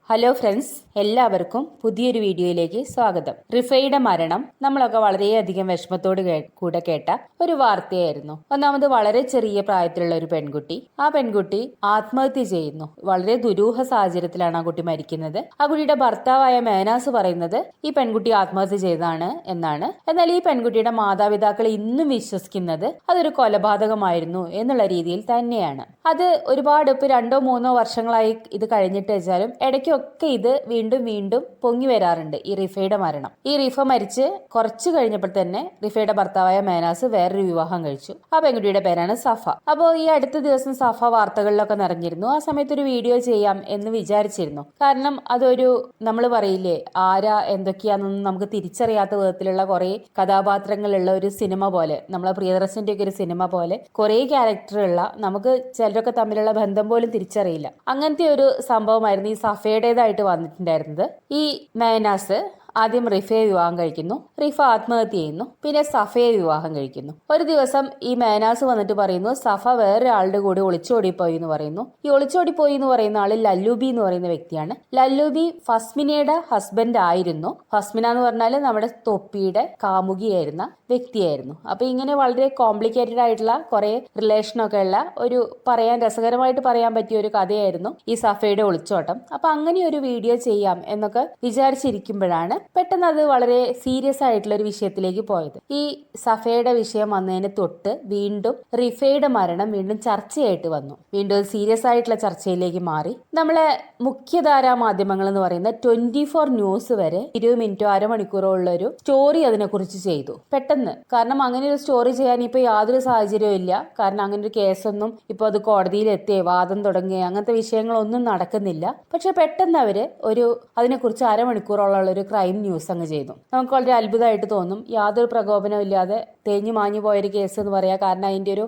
Hello friends, എല്ലാവർക്കും പുതിയൊരു വീഡിയോയിലേക്ക് സ്വാഗതം. റിഫയുടെ മരണം നമ്മളൊക്കെ വളരെയധികം വിഷമത്തോട് കൂടെ കേട്ട ഒരു വാർത്തയായിരുന്നു. ഒന്നാമത് വളരെ ചെറിയ പ്രായത്തിലുള്ള ഒരു പെൺകുട്ടി, ആ പെൺകുട്ടി ആത്മഹത്യ ചെയ്യുന്നു. വളരെ ദുരൂഹ സാഹചര്യത്തിലാണ് ആ കുട്ടി മരിക്കുന്നത്. ആ കുട്ടിയുടെ ഭർത്താവായ മേനാസ് പറയുന്നത് ഈ പെൺകുട്ടി ആത്മഹത്യ ചെയ്തതാണ് എന്നാണ്. എന്നാൽ ഈ പെൺകുട്ടിയുടെ മാതാപിതാക്കൾ ഇന്നും വിശ്വസിക്കുന്നത് അതൊരു കൊലപാതകമായിരുന്നു എന്നുള്ള രീതിയിൽ തന്നെയാണ്. അത് ഒരുപാട് ഇപ്പൊ 2-3 വർഷങ്ങളായി ഇത് കഴിഞ്ഞിട്ട് വെച്ചാലും ഇടയ്ക്ക് ഒക്കെ ഇത് വീണ്ടും വീണ്ടും പൊങ്ങി വരാറുണ്ട്. ഈ റിഫയുടെ മരണം, ഈ റിഫ മരിച്ച് കുറച്ചു കഴിഞ്ഞപ്പോൾ തന്നെ റിഫയുടെ ഭർത്താവായ മേനാസ് വേറൊരു വിവാഹം കഴിച്ചു. ആ പെൺകുട്ടിയുടെ പേരാണ് സഫ. അപ്പോൾ ഈ അടുത്ത ദിവസം സഫ വാർത്തകളിലൊക്കെ നിറഞ്ഞിരുന്നു. ആ സമയത്ത് ഒരു വീഡിയോ ചെയ്യാം എന്ന് വിചാരിച്ചിരുന്നു. കാരണം അതൊരു, നമ്മൾ പറയില്ലേ, ആരാ എന്തൊക്കെയാണെന്നൊന്നും നമുക്ക് തിരിച്ചറിയാത്ത വിധത്തിലുള്ള കുറെ കഥാപാത്രങ്ങളുള്ള ഒരു സിനിമ പോലെ, നമ്മളെ പ്രിയദർശന്റെ ഒക്കെ ഒരു സിനിമ പോലെ കുറെ ക്യാരക്ടറുള്ള, നമുക്ക് ചിലരൊക്കെ തമ്മിലുള്ള ബന്ധം പോലും തിരിച്ചറിയില്ല. അങ്ങനത്തെ ഒരു സംഭവമായിരുന്നു ഈ സഫയുടെ വന്നിട്ടുണ്ടായിരുന്നത്. ഈ മേനാസ് ആദ്യം റിഫയെ വിവാഹം കഴിക്കുന്നു, റിഫ ആത്മഹത്യ ചെയ്യുന്നു, പിന്നെ സഫയെ വിവാഹം കഴിക്കുന്നു. ഒരു ദിവസം ഈ മേനാസ് വന്നിട്ട് പറയുന്നു സഫ വേറൊരാളുടെ കൂടെ ഒളിച്ചോടിപ്പോയി എന്ന് പറയുന്നു. ഈ ഒളിച്ചോടിപ്പോയി എന്ന് പറയുന്ന ആള് ലല്ലൂബി എന്ന് പറയുന്ന വ്യക്തിയാണ്. ലല്ലൂബി ഫസ്മിനയുടെ ഹസ്ബൻഡ് ആയിരുന്നു. ഫസ്മിന എന്ന് പറഞ്ഞാൽ നമ്മുടെ തൊപ്പിയുടെ കാമുകിയായിരുന്ന വ്യക്തിയായിരുന്നു. അപ്പൊ ഇങ്ങനെ വളരെ കോംപ്ലിക്കേറ്റഡ് ആയിട്ടുള്ള കുറെ റിലേഷനൊക്കെ ഉള്ള ഒരു, രസകരമായിട്ട് പറയാൻ പറ്റിയ ഒരു കഥയായിരുന്നു ഈ സഫയുടെ ഒളിച്ചോട്ടം. അപ്പൊ അങ്ങനെ ഒരു വീഡിയോ ചെയ്യാം എന്നൊക്കെ വിചാരിച്ചിരിക്കുമ്പോഴാണ് പെട്ടെന്ന് അത് വളരെ സീരിയസ് ആയിട്ടുള്ള ഒരു വിഷയത്തിലേക്ക് പോയത്. ഈ സഫയുടെ വിഷയം വന്നതിന് തൊട്ട് വീണ്ടും റിഫയുടെ മരണം വീണ്ടും ചർച്ചയായിട്ട് വന്നു. വീണ്ടും സീരിയസ് ആയിട്ടുള്ള ചർച്ചയിലേക്ക് മാറി. നമ്മളെ മുഖ്യധാരാ മാധ്യമങ്ങൾ എന്ന് പറയുന്ന 24 ന്യൂസ് വരെ 20 മിനിറ്റോ അരമണിക്കൂറോ ഉള്ള ഒരു സ്റ്റോറി അതിനെക്കുറിച്ച് ചെയ്തു. പെട്ടെന്ന്, കാരണം അങ്ങനെ ഒരു സ്റ്റോറി ചെയ്യാൻ ഇപ്പൊ യാതൊരു സാഹചര്യവും ഇല്ല. കാരണം അങ്ങനെ ഒരു കേസൊന്നും ഇപ്പൊ അത് കോടതിയിൽ എത്തിയേ വാദം തുടങ്ങിയ അങ്ങനത്തെ വിഷയങ്ങളൊന്നും നടക്കുന്നില്ല. പക്ഷെ പെട്ടെന്ന് അവര് അതിനെക്കുറിച്ച് അരമണിക്കൂറോളം ഒരു ക്രൈം ന്യൂസ് അങ്ങ് ചെയ്തു. നമുക്ക് വളരെ അത്ഭുതമായിട്ട് തോന്നും. യാതൊരു പ്രകോപനവും ഇല്ലാതെ തേഞ്ഞു മാഞ്ഞു പോയൊരു കേസ് എന്ന് പറയാം. കാരണം അതിന്റെ ഒരു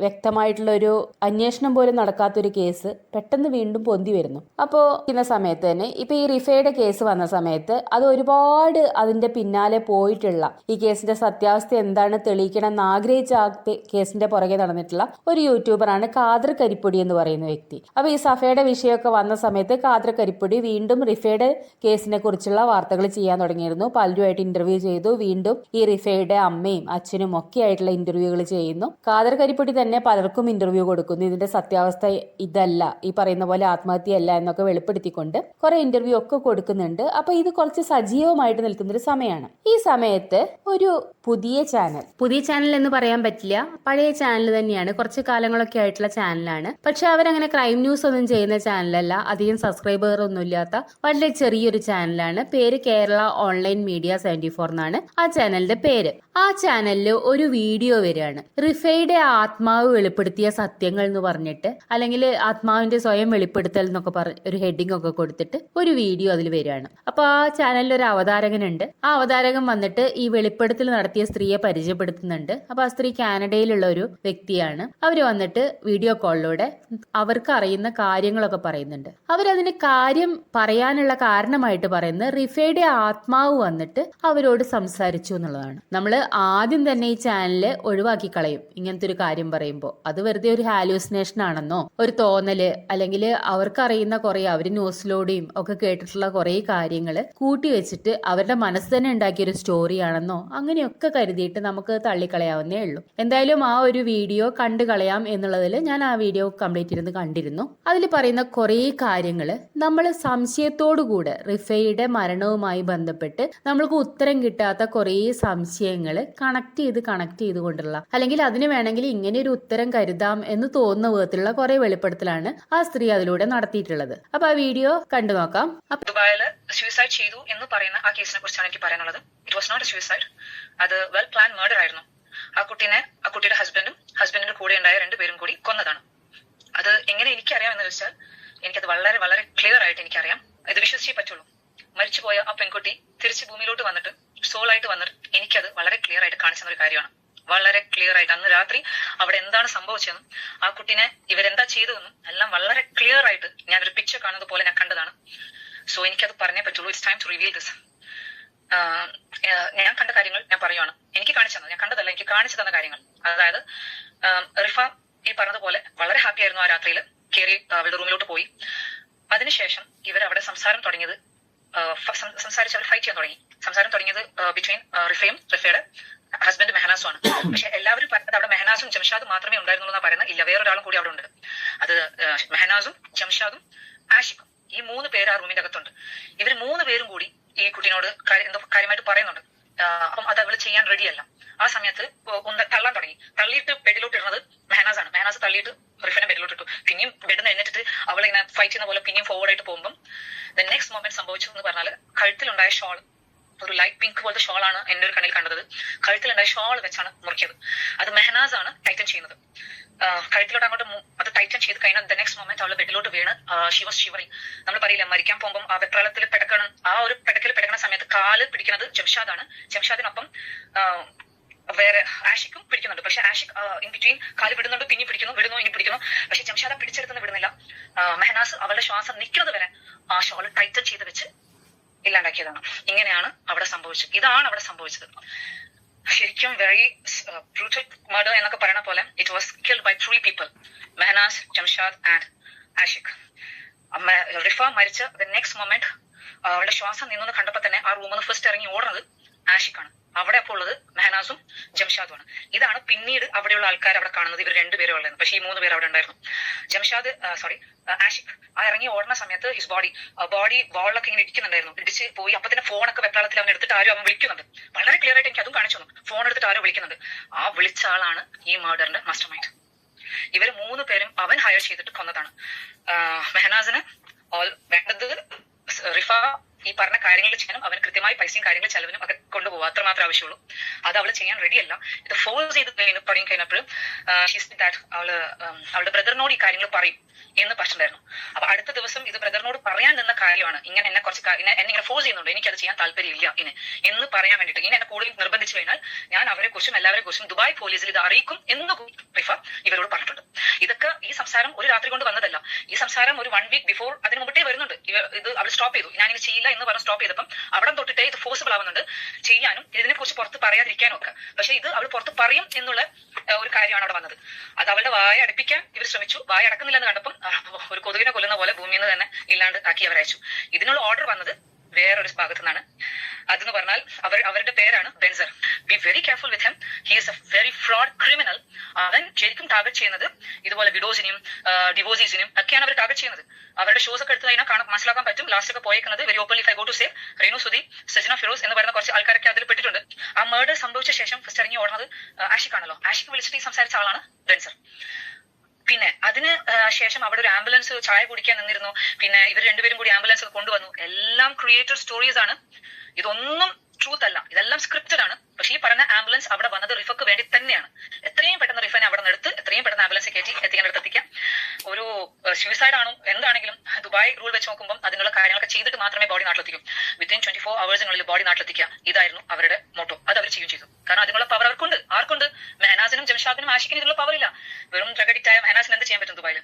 വ്യക്തമായിട്ടുള്ള ഒരു അന്വേഷണം പോലും നടക്കാത്തൊരു കേസ് പെട്ടെന്ന് വീണ്ടും പൊന്തി വരുന്നു. അപ്പോ ഇന്ന സമയത്ത് തന്നെ ഇപ്പൊ ഈ റിഫയുടെ കേസ് വന്ന സമയത്ത് അത് ഒരുപാട് അതിന്റെ പിന്നാലെ പോയിട്ടുള്ള, ഈ കേസിന്റെ സത്യാവസ്ഥ എന്താണ് തെളിയിക്കണം എന്ന് ആഗ്രഹിച്ച ആ കേസിന്റെ പുറകെ നടന്നിട്ടുള്ള ഒരു യൂട്യൂബറാണ് ഖാദർ കരിപ്പൊടി എന്ന് പറയുന്ന വ്യക്തി. അപ്പൊ ഈ സഫയുടെ വിഷയമൊക്കെ വന്ന സമയത്ത് ഖാദർ കരിപ്പൊടി വീണ്ടും റിഫയുടെ കേസിനെ കുറിച്ചുള്ള വാർത്തകൾ ചെയ്യാൻ തുടങ്ങിയിരുന്നു. പലരുമായിട്ട് ഇന്റർവ്യൂ ചെയ്തു. വീണ്ടും ഈ റിഫയുടെ അമ്മയും അച്ഛനും ഒക്കെ ആയിട്ടുള്ള ഇന്റർവ്യൂകൾ ചെയ്യുന്നു. ഖാദർ കരിപ്പൊടി തന്നെ പലർക്കും ഇന്റർവ്യൂ കൊടുക്കുന്നു. ഇതിന്റെ സത്യാവസ്ഥ ഇതല്ല, ഈ പറയുന്ന പോലെ ആത്മഹത്യയല്ല എന്നൊക്കെ വെളിപ്പെടുത്തിക്കൊണ്ട് കുറെ ഇന്റർവ്യൂ ഒക്കെ കൊടുക്കുന്നുണ്ട്. അപ്പൊ ഇത് കുറച്ച് സജീവമായിട്ട് നിൽക്കുന്ന ഒരു സമയമാണ്. ഈ സമയത്ത് ഒരു പുതിയ ചാനൽ എന്ന് പറയാൻ പറ്റില്ല, പഴയ ചാനൽ തന്നെയാണ്, കുറച്ച് കാലങ്ങളൊക്കെ ആയിട്ടുള്ള ചാനലാണ്. പക്ഷെ അവരങ്ങനെ ക്രൈം ന്യൂസ് ഒന്നും ചെയ്യുന്ന ചാനലല്ല. അധികം സബ്സ്ക്രൈബർ ഒന്നും ഇല്ലാത്ത വളരെ ചെറിയൊരു ചാനലാണ്. പേര് കേരള ഓൺലൈൻ മീഡിയ 74 എന്നാണ് ആ ചാനലിന്റെ പേര്. ആ ചാനലിൽ ഒരു വീഡിയോ വരികയാണ്. റിഫയുടെ ആത്മാവ് വെളിപ്പെടുത്തിയ സത്യങ്ങൾ എന്ന് പറഞ്ഞിട്ട്, അല്ലെങ്കിൽ ആത്മാവിന്റെ സ്വയം വെളിപ്പെടുത്തൽ എന്നൊക്കെ ഒരു ഹെഡിങ് ഒക്കെ കൊടുത്തിട്ട് ഒരു വീഡിയോ അതിൽ വരികയാണ്. അപ്പൊ ആ ചാനലിൽ ഒരു അവതാരകനുണ്ട്. ആ അവതാരകൻ വന്നിട്ട് ഈ വെളിപ്പെടുത്തൽ നടത്തിയ സ്ത്രീയെ പരിചയപ്പെടുത്തുന്നുണ്ട്. അപ്പൊ ആ സ്ത്രീ കാനഡയിലുള്ള ഒരു വ്യക്തിയാണ്. അവര് വന്നിട്ട് വീഡിയോ കോളിലൂടെ അവർക്ക് അറിയുന്ന കാര്യങ്ങളൊക്കെ പറയുന്നുണ്ട്. അവരതിന് കാര്യം പറയാനുള്ള കാരണമായിട്ട് പറയുന്നത് റിഫയുടെ ആത്മാവ് വന്നിട്ട് അവരോട് സംസാരിച്ചു എന്നുള്ളതാണ്. നമ്മൾ ആദ്യം തന്നെ ഈ ചാനല് ഒഴിവാക്കി കളയും ഇങ്ങനത്തെ ഒരു കാര്യം പറയുമ്പോൾ. അത് വെറുതെ ഒരു ഹാലൂസിനേഷൻ ആണെന്നോ, ഒരു തോന്നല്, അല്ലെങ്കിൽ അവർക്കറിയുന്ന കുറെ, അവർ ന്യൂസിലൂടെയും ഒക്കെ കേട്ടിട്ടുള്ള കുറെ കാര്യങ്ങൾ കൂട്ടി വെച്ചിട്ട് അവരുടെ മനസ്സ് തന്നെ ഉണ്ടാക്കിയ ഒരു സ്റ്റോറി ആണെന്നോ അങ്ങനെയൊക്കെ കരുതിയിട്ട് നമുക്ക് തള്ളിക്കളയാവുന്നേ ഉള്ളൂ. എന്തായാലും ആ ഒരു വീഡിയോ കണ്ടു കളയാം എന്നുള്ളതിൽ ഞാൻ ആ വീഡിയോ കംപ്ലീറ്റ് ഇരുന്ന് കണ്ടിരുന്നു. അതിൽ പറയുന്ന കുറെ കാര്യങ്ങൾ നമ്മൾ സംശയത്തോടുകൂടെ റിഫയുടെ മരണവുമായി ബന്ധപ്പെട്ട് നമ്മൾക്ക് ഉത്തരം കിട്ടാത്ത കുറെ സംശയങ്ങൾ കണക്ട് ചെയ്തുകൊണ്ടുള്ള, അല്ലെങ്കിൽ അതിന് വേണമെങ്കിൽ ഇങ്ങനെ ഒരു ഉത്തരം കരുതാം എന്ന് തോന്നുന്ന വിധത്തിലുള്ള കുറെ വെളിപ്പെടുത്തലാണ് ആ സ്ത്രീ അതിലൂടെ നടത്തിയിട്ടുള്ളത്. അപ്പൊ ആ വീഡിയോ കണ്ടു നോക്കാം. ദുബായില് സൂയിസൈഡ് ചെയ്തു എന്ന് പറയുന്ന ആ കേസിനെ കുറിച്ചാണ് എനിക്ക് പറയാനുള്ളത്. It was not a suicide, അത് വെൽ പ്ലാൻ മർഡർ ആയിരുന്നു. ആ കുട്ടിയുടെ ഹസ്ബൻഡിന്റെ കൂടെ ഉണ്ടായ 2 പേരും കൂടി കൊന്നതാണ്. അത് എങ്ങനെ എനിക്കറിയാം എന്ന് വെച്ചാൽ, എനിക്കത് വളരെ വളരെ ക്ലിയർ ആയിട്ട് എനിക്കറിയാം. ഇത് വിശ്വസിച്ചേ പറ്റുള്ളൂ. മരിച്ചുപോയ ആ പെൺകുട്ടി തിരിച്ച് ഭൂമിയിലോട്ട് വന്നിട്ട് സോളായിട്ട് വന്നിട്ട് എനിക്കത് വളരെ ക്ലിയർ ആയിട്ട് കാണിച്ച ഒരു കാര്യമാണ്. വളരെ ക്ലിയർ ആയിട്ട് അന്ന് രാത്രി അവിടെ എന്താണ് സംഭവിച്ചതെന്നും ആ കുട്ടീനെ ഇവരെന്താ ചെയ്തതെന്നും എല്ലാം വളരെ ക്ലിയർ ആയിട്ട് ഞാൻ ഒരു പിക്ചർ കാണുന്നത് പോലെ ഞാൻ കണ്ടതാണ്. സോ എനിക്കത് പറഞ്ഞേ പറ്റുള്ളൂ. It's time to reveal this. ഞാൻ കണ്ട കാര്യങ്ങൾ ഞാൻ പറയുവാണ്. എനിക്ക് കാണിച്ചു തന്നത്, ഞാൻ കണ്ടതല്ല, എനിക്ക് കാണിച്ചു തന്ന കാര്യങ്ങൾ. അതായത് റിഫ ഈ പറഞ്ഞതുപോലെ വളരെ ഹാപ്പി ആയിരുന്നു. ആ രാത്രിയിൽ കയറി അവളുടെ റൂമിലോട്ട് പോയി. അതിനുശേഷം ഇവർ അവിടെ സംസാരം തുടങ്ങിയത്, സംസാരിച്ച് അവർ ഫൈറ്റ് ചെയ്യാൻ തുടങ്ങി. സംസാരം തുടങ്ങിയത് ബിറ്റ്വീൻ റിഫയും റിഫയുടെ ഹസ്ബൻഡ് മെഹനാസും ആണ്. പക്ഷെ എല്ലാവരും പറഞ്ഞത് അവിടെ മെഹനാസും ജംഷാദും മാത്രമേ ഉണ്ടായിരുന്നുള്ളൂ എന്നാ പറയുന്നത്. ഇല്ല, വേറൊരാളും കൂടി അവിടെ ഉണ്ട്. അത് മെഹനാസും ജംഷാദും ആഷിഖും, ഈ 3 പേര് ആ റൂമിന്റെ അകത്തുണ്ട്. ഇവർ 3 പേരും കൂടി ഈ കുട്ടീനോട് എന്തോ കാര്യമായിട്ട് പറയുന്നുണ്ട്. അപ്പം അത് അവള് ചെയ്യാൻ റെഡിയല്ല. ആ സമയത്ത് ഒന്ന് തള്ളാൻ തുടങ്ങി. തള്ളിയിട്ട് ബെഡിലോട്ട് ഇടുന്നത് മെഹനാസാണ്. മെഹനാസ് തള്ളിയിട്ട് റിഫനെ ബെഡിലോട്ട് ഇട്ടു. പിന്നെയും ബെഡിൽ എഴുന്നിട്ട് അവളിങ്ങനെ ഫൈറ്റ് ചെയ്യുന്ന പോലെ പിന്നെയും ഫോർവേഡ് ആയിട്ട് പോകുമ്പോൾ നെക്സ്റ്റ് മൊമെന്റ് സംഭവിച്ചതെന്ന് പറഞ്ഞാൽ കഴുത്തിലുണ്ടായ ഷോൾ, ഒരു ലൈറ്റ് പിങ്ക് പോലത്തെ ഷോളാണ് എന്റെ ഒരു കണ്ണിൽ കണ്ടത്. കഴുത്തിലുണ്ടായ ഷോൾ വെച്ചാണ് മുറിക്കിയത്. അത് മെഹനാസ് ആണ് ടൈറ്റൻ ചെയ്യുന്നത്. കഴുത്തിലോട്ട് അങ്ങോട്ട് അത് ടൈറ്റൻ ചെയ്ത് കഴിഞ്ഞാൽ നെക്സ്റ്റ് മൊമെന്റ് അവള് ബെഡിലോട്ട് വീണ് ഷി വാസ് ഷിവറിങ്. നമ്മൾ പറയില്ല, മരിക്കാൻ പോകുമ്പോൾ ആ വെപ്രാളത്തിൽ പെടക്കണം, ആ ഒരു പെടക്കൽ പെടക്കണ സമയത്ത് കാല് പിടിക്കുന്നത് ജംഷാദാണ്. ജംഷാദിനൊപ്പം വേറെ ആഷിഖും പിടിക്കുന്നുണ്ട്. പക്ഷെ ആഷിഖ് ഇൻ ബിറ്റ്വീൻ കാല് വിടുന്നുണ്ട്, പിന്നെ പിടിക്കുന്നു, വിടുന്നു, ഇനി പിടിക്കുന്നു. പക്ഷെ ജംഷാദ പിടിച്ചെടുത്തെന്ന് വിടുന്നില്ല. മെഹനാസ് അവളുടെ ശ്വാസം നിൽക്കുന്നത് വരെ ആ ഷോള് ടൈറ്റൻ ചെയ്ത് വെച്ച് ഇല്ലാണ്ടാക്കിയതാണ്. ഇങ്ങനെയാണ് അവിടെ സംഭവിച്ചത്. ഇതാണ് അവിടെ സംഭവിച്ചത്. ശരിക്കും വെരി ബ്രൂട്ടൽ മർഡർ എന്നൊക്കെ പറയുന്ന പോലെ it was killed by 3 people, Mehnaz, Jamshad and Ashiq. Rifa മരിച്ച നെക്സ്റ്റ് മൊമെന്റ് അവളുടെ ശ്വാസം നിന്നു കണ്ടപ്പോ തന്നെ ആ റൂമിൽ നിന്ന് ഫസ്റ്റ് ഇറങ്ങി ഓടുന്നത് ആഷിഖാണ്. അവിടെ അപ്പോൾ ഉള്ളത് മെഹനാസും ജംഷാദുമാണ്. ഇതാണ് പിന്നീട് അവിടെയുള്ള ആൾക്കാർ അവിടെ കാണുന്നത് ഇവർ 2 പേരും ഉള്ളത്. പക്ഷേ ഈ 3 പേര് അവിടെ ഉണ്ടായിരുന്നു. ജംഷാദ് ആഷിഖ് ആ ഇറങ്ങി ഓടുന്ന സമയത്ത് ഹിസ് ബോഡി വാളിലൊക്കെ ഇങ്ങനെ ഇടിക്കുന്നുണ്ടായിരുന്നു. ഇടിച്ച് പോയി. അപ്പൊ തന്നെ ഫോണൊക്കെ വെപ്രാളത്തിൽ അവൻ എടുത്തിട്ട് ആരും അവൻ വിളിക്കുന്നുണ്ട്. വളരെ ക്ലിയർ ആയിട്ട് എനിക്ക് അതും കാണിച്ചു തന്നു. ഫോൺ എടുത്തിട്ട് ആരോ വിളിക്കുന്നുണ്ട്. ആ വിളിച്ച ആളാണ് ഈ മർഡറിന്റെ മാസ്റ്റർ മൈൻഡ്. ഇവർ 3 പേരും അവൻ ഹയർ ചെയ്തിട്ട് കൊന്നതാണ്. മെഹനാസിന് വേണ്ടത് റിഫ ഈ പറഞ്ഞ കാര്യങ്ങൾ ചെയ്യാനും അവന് കൃത്യമായി പൈസയും കാര്യങ്ങൾ ചെലവിനും ഒക്കെ കൊണ്ടുപോകും. അത്രമാത്രം ആവശ്യമുള്ളൂ. അത് അവള് ചെയ്യാൻ റെഡിയല്ല. ഇത് ഫോഴ്സ് ചെയ്ത് പറയും കഴിഞ്ഞപ്പോൾ അവളുടെ ബ്രദറിനോട് ഈ കാര്യങ്ങൾ പറയും എന്ന് പറഞ്ഞിട്ടുണ്ടായിരുന്നു. അപ്പൊ അടുത്ത ദിവസം ഇത് ബ്രദറിനോട് പറയാൻ നിന്ന കാര്യമാണ്. ഇങ്ങനെ എന്നെ കുറച്ച് എന്നെ ഇങ്ങനെ ഫോഴ്സ് ചെയ്യുന്നുണ്ട്, എനിക്കത് ചെയ്യാൻ താല്പര്യമില്ല എന്ന് പറയാൻ വേണ്ടിയിട്ട്. ഇനി എന്നെ കൂടുതൽ നിർബന്ധിച്ചു കഴിഞ്ഞാൽ ഞാൻ അവരെ കുറിച്ചും എല്ലാവരെ കുറിച്ചും ദുബായ് പോലീസിൽ ഇത് അറിയിക്കും എന്ന് റിഫ ഇവരോട് പറഞ്ഞിട്ടുണ്ട്. ഇതൊക്കെ ഈ സംസാരം ഒരു രാത്രി കൊണ്ട് വന്നതല്ല. ഈ സംസാരം ഒരു 1 week ബിഫോർ അതിന് മുമ്പേ വരുന്നുണ്ട്. ഇത് അവൾ സ്റ്റോപ്പ് ചെയ്തു. ഞാനിത് ചെയ്യില്ല എന്ന് പറഞ്ഞ് സ്റ്റോപ്പ് ചെയ്തപ്പം അവിടെ തൊട്ടിട്ടേ ഇത് ഫോഴ്സിബിൾ ആവുന്നുണ്ട് ചെയ്യാനും ഇതിനെ കുറിച്ച് പുറത്ത് പറയാതിരിക്കാനും ഒക്കെ. പക്ഷെ ഇത് അവൾ പുറത്ത് പറയും എന്നുള്ള ഒരു കാര്യമാണ് അവിടെ വന്നത്. അത് അവളുടെ വായ അടപ്പിക്കാൻ ഇവർ ശ്രമിച്ചു. വായ അടക്കുന്നില്ലെന്ന് കണ്ടപ്പം ഒരു കൊതുകിനെ കൊല്ലുന്ന പോലെ ഭൂമിയിൽ നിന്ന് തന്നെ ഇല്ലാണ്ട് ആക്കി അവരയച്ചു. ഇതിനുള്ള ഓർഡർ വന്നത് വേറൊരു ഭാഗത്തു നിന്നാണ്. അതെന്ന് പറഞ്ഞാൽ അവരുടെ പേരാണ് ബെൻസർ. Be very careful with him. He is a very fraud criminal. അവൻ ശരിക്കും ടാർഗറ്റ് ചെയ്യുന്നത് ഇതുപോലെ വിഡോസിനും ഡിവോഴ്സീസിനും ഒക്കെയാണ് അവർ ടാർഗറ്റ് ചെയ്യുന്നത്. അവരുടെ ഷോസ് ഒക്കെ എടുത്തു കഴിഞ്ഞാൽ മനസ്സിലാക്കാൻ പറ്റും. ലാസ്റ്റ് ഒക്കെ പോയേക്കുന്നത് very openly if I go to say Reenu Sudhi, Sajana Firoz എന്ന് പറയുന്ന കുറച്ച് ആൾക്കാരൊക്കെ അതിൽ പെട്ടിട്ടുണ്ട്. ആ മർഡർ സംഭവിച്ച ശേഷം ഫസ്റ്റ് ഇറങ്ങി ഓടുന്നത് ആഷിഖാണല്ലോ. ആഷിഖ് വിളിച്ചിട്ട് ഈ സംസാരിച്ച ആളാണ് ബെൻസർ. പിന്നെ അതിന് ശേഷം അവിടെ ഒരു ആംബുലൻസ് ചായ കുടിക്കാൻ നിന്നിരുന്നു. പിന്നെ ഇവർ 2 പേരും കൂടി ആംബുലൻസ് കൊണ്ടുവന്നു. എല്ലാം ക്രിയേറ്റഡ് സ്റ്റോറീസ് ആണ്. ഇതൊന്നും ട്രൂത്ത് അല്ല, ഇതെല്ലാം സ്ക്രിപ്റ്റഡ് ആണ്. പക്ഷെ ഈ പറഞ്ഞ ആംബുലൻസ് അവിടെ വന്നത് റിഫക്ക് വേണ്ടി തന്നെയാണ്. എത്രയും പെട്ടെന്ന് റിഫനെ അവിടെ നിന്ന് എടുത്ത് എത്രയും പെട്ടെന്ന് ആംബുലൻസ് കയറ്റി എത്തിക്കേണ്ടടുത്ത് എത്തിക്കാം. ഒരു സൂയിസൈഡ് ആണോ എന്താണെങ്കിലും ദുബായ് റൂൾ വെച്ച് നോക്കുമ്പോൾ അതിനുള്ള കാര്യങ്ങളൊക്കെ ചെയ്തിട്ട് മാത്രമേ ബോഡി നാട്ടിലെത്തിക്കും. വിത്തിൻ 24 hours ബോഡി നാട്ടിലെത്തിക്കുക. ഇതായിരുന്നു അവരുടെ മോട്ടോ. അത് അവർ ചെയ്യും ചെയ്തു. കാരണം അതിനുള്ള പവർ അവർക്കുണ്ട്. ആർക്കുണ്ട്? മെഹനാസിനും ജംഷാദിനും ആഷിഖിനും ഇതിനുള്ള പവർ ഇല്ല. വെറും ഡ്രഗഡിക്റ്റായ മെഹനാസിന് എന്ത് ചെയ്യാൻ പറ്റും ദുബായിൽ?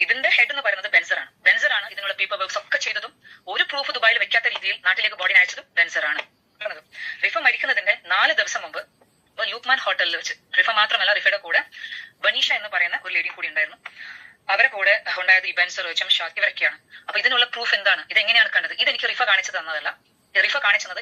ഇതിന്റെ ഹെഡ് എന്ന് പറയുന്നത് ബെൻസറാണ്. ബെൻസറാണ് ഇതിനുള്ള പേപ്പർ വർക്ക്സ് ഒക്കെ ചെയ്തതും ഒരു പ്രൂഫ് ദുബായിൽ വെക്കാത്ത രീതിയിൽ നാട്ടിലേക്ക് ബോഡി അയച്ചതും ബെൻസറാണ്. റിഫ മരിക്കുന്നതിന്റെ 4 ദിവസം മുമ്പ് യൂക്മാൻ ഹോട്ടലിൽ വെച്ച് റിഫ മാത്രമല്ല റിഫയുടെ കൂടെ ബനീഷ എന്ന് പറയുന്ന ഒരു ലേഡിയും കൂടി ഉണ്ടായിരുന്നു. അവരെ കൂടെ ഉണ്ടായത് ഈ ബെൻസർ, ജംഷാദ് ഇവരൊക്കെയാണ്. അപ്പൊ ഇതിനുള്ള പ്രൂഫ് എന്താണ്? ഇതെങ്ങനെയാണ് കണ്ടത്? ഇതെനിക്ക് റിഫ കാണിച്ചു തന്നതല്ല. റിഫ കാണിച്ചത്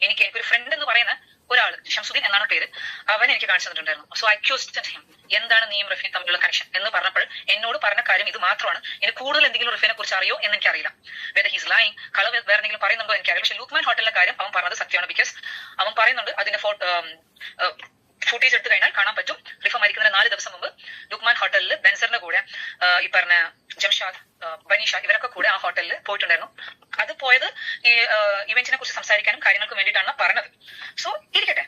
എനിക്കൊരു ഫ്രണ്ട് എന്ന് പറയുന്ന ഒരാൾ, ഷംസുദ്ദീൻ എന്നാണ് പേര്, അവൻ എനിക്ക് കാണിച്ചു തന്നിട്ടുണ്ടായിരുന്നു. സോ ഐ ക്വസ്റ്റ്യൻഡ് ഹിം, എന്താണ് നീയും റിഫയും തമ്മിലുള്ള കണക്ഷൻ എന്ന് പറഞ്ഞപ്പോൾ എന്നോട് പറഞ്ഞ കാര്യം ഇത് മാത്രമാണ്. ഇനി കൂടുതൽ എന്തെങ്കിലും റിഫിനെ കുറിച്ച് അറിയോ എന്ന് എനിക്കറിയില്ല. വെദർ ഹീസ് ലൈങ്, കളവ് വേറെ എന്തെങ്കിലും പറയുന്നുണ്ടോ എനിക്കറിയില്ല. പക്ഷെ ലൂക്മാൻ ഹോട്ടലിലെ കാര്യം അവൻ പറഞ്ഞത് സത്യമാണ്. ബിക്കോസ് അവൻ പറയുന്നുണ്ട് അതിന്റെ ഫുട്ടേജ് എടുത്തു കഴിഞ്ഞാൽ കാണാൻ പറ്റും. റിഫ മരിക്കുന്നതിന് 4 ദിവസം മുമ്പ് ലുക്മാൻ ഹോട്ടലിൽ ബെൻസറിന്റെ കൂടെ ഈ പറഞ്ഞ ജംഷാദ്, ബനീഷ ഇവരൊക്കെ കൂടെ ആ ഹോട്ടലിൽ പോയിട്ടുണ്ടായിരുന്നു. അത് പോയത് ഈ ഇവന്റിനെ കുറിച്ച് സംസാരിക്കാനും കാര്യങ്ങൾക്കും വേണ്ടിയിട്ടാണ് പറഞ്ഞത്. സോ ഇരിക്കട്ടെ,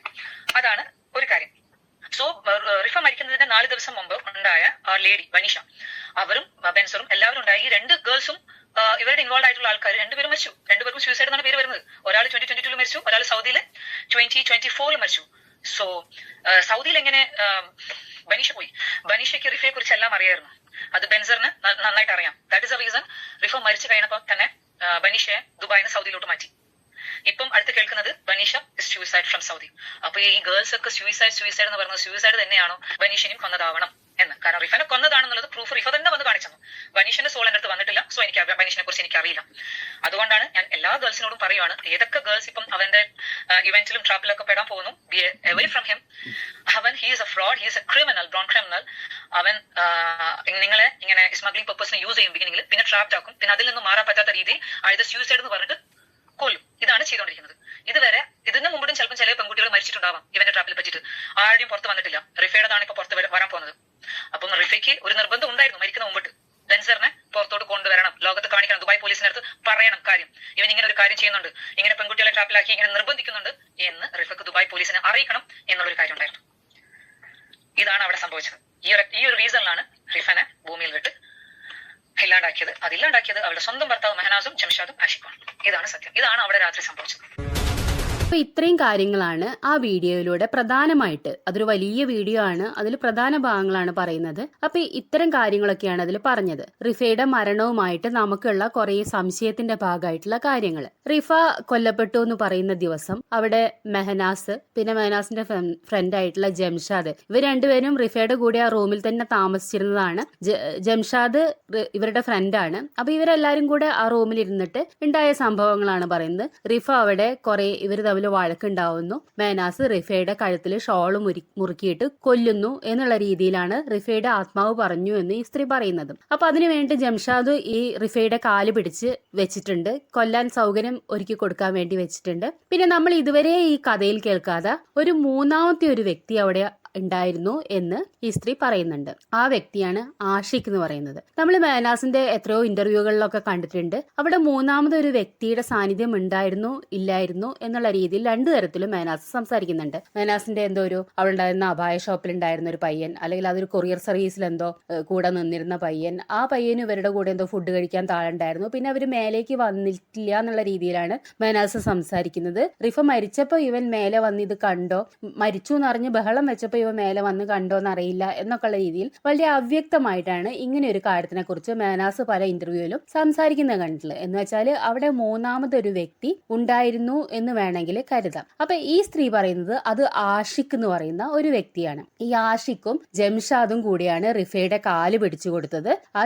അതാണ് ഒരു കാര്യം. സോ റിഫ മരിക്കുന്നതിന്റെ 4 ദിവസം മുമ്പ് ഉണ്ടായ ആ ലേഡി ബനീഷ, അവരും ബെൻസറും എല്ലാവരും ഉണ്ടായ ഈ 2 ഗേൾസും ഇവരുടെ ഇൻവോൾവ് ആയിട്ടുള്ള ആൾക്കാർ 2 പേരും മരിച്ചു. 2 പേർക്കും സൂയിസൈഡ് എന്നാണ് പേര് വരുന്നത്. ഒരാൾ 2022 മരിച്ചു, ഒരാൾ സൗദിയിൽ 2024 മരിച്ചു. സോ സൗദിയിൽ എങ്ങനെ ബനീഷ പോയി? ബനീഷയ്ക്ക് റിഫയെ കുറിച്ച് എല്ലാം അറിയായിരുന്നു. അത് ബെൻസറിന് നന്നായിട്ട് അറിയാം. That is a reason Rifa മരിച്ചു കഴിഞ്ഞപ്പോൾ തന്നെ ബനീഷയെ ദുബായിന്ന് സൗദിയിലോട്ട് മാറ്റി. ഇപ്പം അടുത്ത് കേൾക്കുന്നത് ബനീഷ ഇസ് സൂയിസൈഡ് ഫ്രം സൗദി. അപ്പൊ ഈ ഗേൾസ് ഒക്കെ സൂയിസൈഡ് എന്ന് പറയുന്നത് സൂയിസൈഡ് തന്നെയാണോ? ബനീഷനെയും കൊന്നതാവണം എന്ന്. കാരണം റിഫനെ കൊന്നതാണെന്നുള്ളത് പ്രൂഫ് റിഫ തന്നെ വന്ന് കാണിച്ചു. വനീഷിന്റെ സോൾ എന്റെ അടുത്ത് വന്നിട്ടില്ല. സോ എനിക്ക് വനീഷിനെ കുറിച്ച് എനിക്ക് അറിയില്ല. അതുകൊണ്ടാണ് ഞാൻ എല്ലാ ഗേൾസിനോടും പറയുവാണ്, ഏതൊക്കെ ഗേൾസ് ഇപ്പം അവന്റെ ഇവന്റിലും ട്രാപ്പിലൊക്കെ പെടാൻ പോകുന്നു, ബി അവേ ഫ്രം ഹിം. അവൻ he's A fraud, he's A criminal, brown criminal. അവൻ നിങ്ങളെ ഇങ്ങനെ സ്മഗ്ലിംഗ് പർപ്പസിന് യൂസ് ചെയ്യും ബിഗിനിങ്ങിൽ, പിന്നെ ട്രാപ്ഡ് ആക്കും, പിന്നെ അതിൽ നിന്ന് മാറാൻ പറ്റാത്ത രീതിയിൽ ആയത് സൂസൈഡ് എന്ന് പറഞ്ഞിട്ട് കൊല്ലും. ഇതാണ് ചെയ്തുകൊണ്ടിരിക്കുന്നത്. ഇതുവരെ ഇതിന് മുമ്പും ചിലപ്പോൾ ചില പെൺകുട്ടികൾ മരിച്ചിട്ടുണ്ടാവാം ഇവന്റെ ട്രാപ്പിൽ പറ്റിയിട്ട്. ആരുടെയും പുറത്ത് വന്നിട്ടില്ല. റിഫയുടെതാണ് ഇപ്പൊ പുറത്ത് വരാൻ പോകുന്നത്. അപ്പം റിഫയ്ക്ക് ഒരു നിർബന്ധം ഉണ്ടായിരുന്നു മരിക്കുന്ന മുമ്പിട്ട്, ബെൻസറിനെ പുറത്തോട്ട് കൊണ്ടുവരണം, ലോകത്ത് കാണിക്കണം, ദുബായ് പോലീസിനടുത്ത് പറയണം കാര്യം, ഇവൻ ഇങ്ങനെ ഒരു കാര്യം ചെയ്യുന്നുണ്ട്, ഇങ്ങനെ പെൺകുട്ടികളെ ട്രാപ്പിലാക്കി ഇങ്ങനെ നിർബന്ധിക്കുന്നുണ്ട് എന്ന് റിഫക്ക് ദുബായ് പോലീസിനെ അറിയിക്കണം എന്നുള്ളൊരു കാര്യം ഉണ്ടായിരുന്നു. ഇതാണ് അവിടെ സംഭവിച്ചത്. ഈ ഒരു റീസണിലാണ് റിഫനെ ഭൂമിയിൽ വിട്ട് ഇല്ലാണ്ടാക്കിയത്. അതില്ലാണ്ടാക്കിയത് അവരുടെ സ്വന്തം ഭർത്താവ് മെഹനാസും ജംഷാദും ആഷിഖുമാണ്. ഇതാണ് സത്യം. ഇതാണ് അവിടെ രാത്രി സംഭവിച്ചത്. അപ്പൊ ഇത്രയും കാര്യങ്ങളാണ് ആ വീഡിയോയിലൂടെ പ്രധാനമായിട്ട്, അതൊരു വലിയ വീഡിയോ ആണ്, അതിൽ പ്രധാന ഭാഗങ്ങളാണ് പറയുന്നത്. അപ്പൊ ഇത്തരം കാര്യങ്ങളൊക്കെയാണ് അതിൽ പറഞ്ഞത്. റിഫയുടെ മരണവുമായിട്ട് നമുക്കുള്ള കുറെ സംശയത്തിന്റെ ഭാഗമായിട്ടുള്ള കാര്യങ്ങൾ. റിഫ കൊല്ലപ്പെട്ടു എന്ന് പറയുന്ന ദിവസം അവിടെ മെഹനാസ്, പിന്നെ മെഹനാസിന്റെ ഫ്രണ്ട് ആയിട്ടുള്ള ജംഷാദ്, ഇവർ രണ്ടുപേരും റിഫയുടെ കൂടെ ആ റൂമിൽ തന്നെ താമസിച്ചിരുന്നതാണ്. ജംഷാദ് ഇവരുടെ ഫ്രണ്ടാണ്. അപ്പൊ ഇവരെല്ലാരും കൂടെ ആ റൂമിൽ ഇരുന്നിട്ട് ഉണ്ടായ സംഭവങ്ങളാണ് പറയുന്നത്. റിഫ അവിടെ കുറെ ഇവർ തമ്മിൽ വഴക്കുണ്ടാവുന്നു. മെഹനാസ് റിഫയുടെ കഴുത്തിൽ ഷോള് മുറുക്കിയിട്ട് കൊല്ലുന്നു എന്നുള്ള രീതിയിലാണ് റിഫയുടെ ആത്മാവ് പറഞ്ഞു എന്ന് ഈ സ്ത്രീ പറയുന്നത്. അപ്പൊ അതിനുവേണ്ടി ജംഷാദ് ഈ റിഫയുടെ കാല് പിടിച്ച് വെച്ചിട്ടുണ്ട്, കൊല്ലാൻ സൗകര്യം ഒരുക്കി കൊടുക്കാൻ വേണ്ടി വെച്ചിട്ടുണ്ട്. പിന്നെ നമ്മൾ ഇതുവരെ ഈ കഥയിൽ കേൾക്കാതെ ഒരു മൂന്നാമത്തെ ഒരു വ്യക്തി അവിടെ ഉണ്ടായിരുന്നു എന്ന് ഈ സ്ത്രീ പറയുന്നുണ്ട്. ആ വ്യക്തിയാണ് ആഷിഖ് എന്ന് പറയുന്നത്. നമ്മൾ മെഹനാസിന്റെ എത്രയോ ഇന്റർവ്യൂകളിലൊക്കെ കണ്ടിട്ടുണ്ട്. അവിടെ മൂന്നാമതൊരു വ്യക്തിയുടെ സാന്നിധ്യം ഉണ്ടായിരുന്നു ഇല്ലായിരുന്നു എന്നുള്ള രീതിയിൽ രണ്ടു തരത്തിലും മെഹനാസ് സംസാരിക്കുന്നുണ്ട്. മെഹനാസിന്റെ എന്തോ ഒരു അവിടെ ഉണ്ടായിരുന്ന അപായ ഷോപ്പിൽ ഉണ്ടായിരുന്ന ഒരു പയ്യൻ, അല്ലെങ്കിൽ അതൊരു കൊറിയർ സർവീസിൽ എന്തോ കൂടെ നിന്നിരുന്ന പയ്യൻ, ആ പയ്യന് ഇവരുടെ കൂടെ എന്തോ ഫുഡ് കഴിക്കാൻ താഴുണ്ടായിരുന്നു, പിന്നെ അവര് മേലേക്ക് വന്നിട്ടില്ല എന്നുള്ള രീതിയിലാണ് മെഹനാസ് സംസാരിക്കുന്നത്. റിഫ മരിച്ചപ്പോ ഇവൻ മേലെ വന്ന് ഇത് കണ്ടോ, മരിച്ചു എന്നറിഞ്ഞ് ബഹളം വെച്ചപ്പോ ഇവ മേലെ വന്ന് കണ്ടോന്ന് അറിയില്ല എന്നൊക്കെയുള്ള രീതിയിൽ വളരെ അവ്യക്തമായിട്ടാണ് ഇങ്ങനെ ഒരു കാര്യത്തിനെ കുറിച്ച് മെഹനാസ് പല ഇന്റർവ്യൂവിലും സംസാരിക്കുന്നത് കണ്ടിട്ടുള്ളത്. എന്ന് വെച്ചാൽ അവിടെ മൂന്നാമതൊരു വ്യക്തി ഉണ്ടായിരുന്നു എന്ന് വേണമെങ്കിൽ കരുതാം. അപ്പൊ ഈ സ്ത്രീ പറയുന്നത് അത് ആഷിഖ് എന്ന് പറയുന്ന ഒരു വ്യക്തിയാണ്. ഈ ആഷിഖും ജംഷാദും കൂടിയാണ് റിഫയുടെ കാല് പിടിച്ചു കൊടുത്തത്. ആ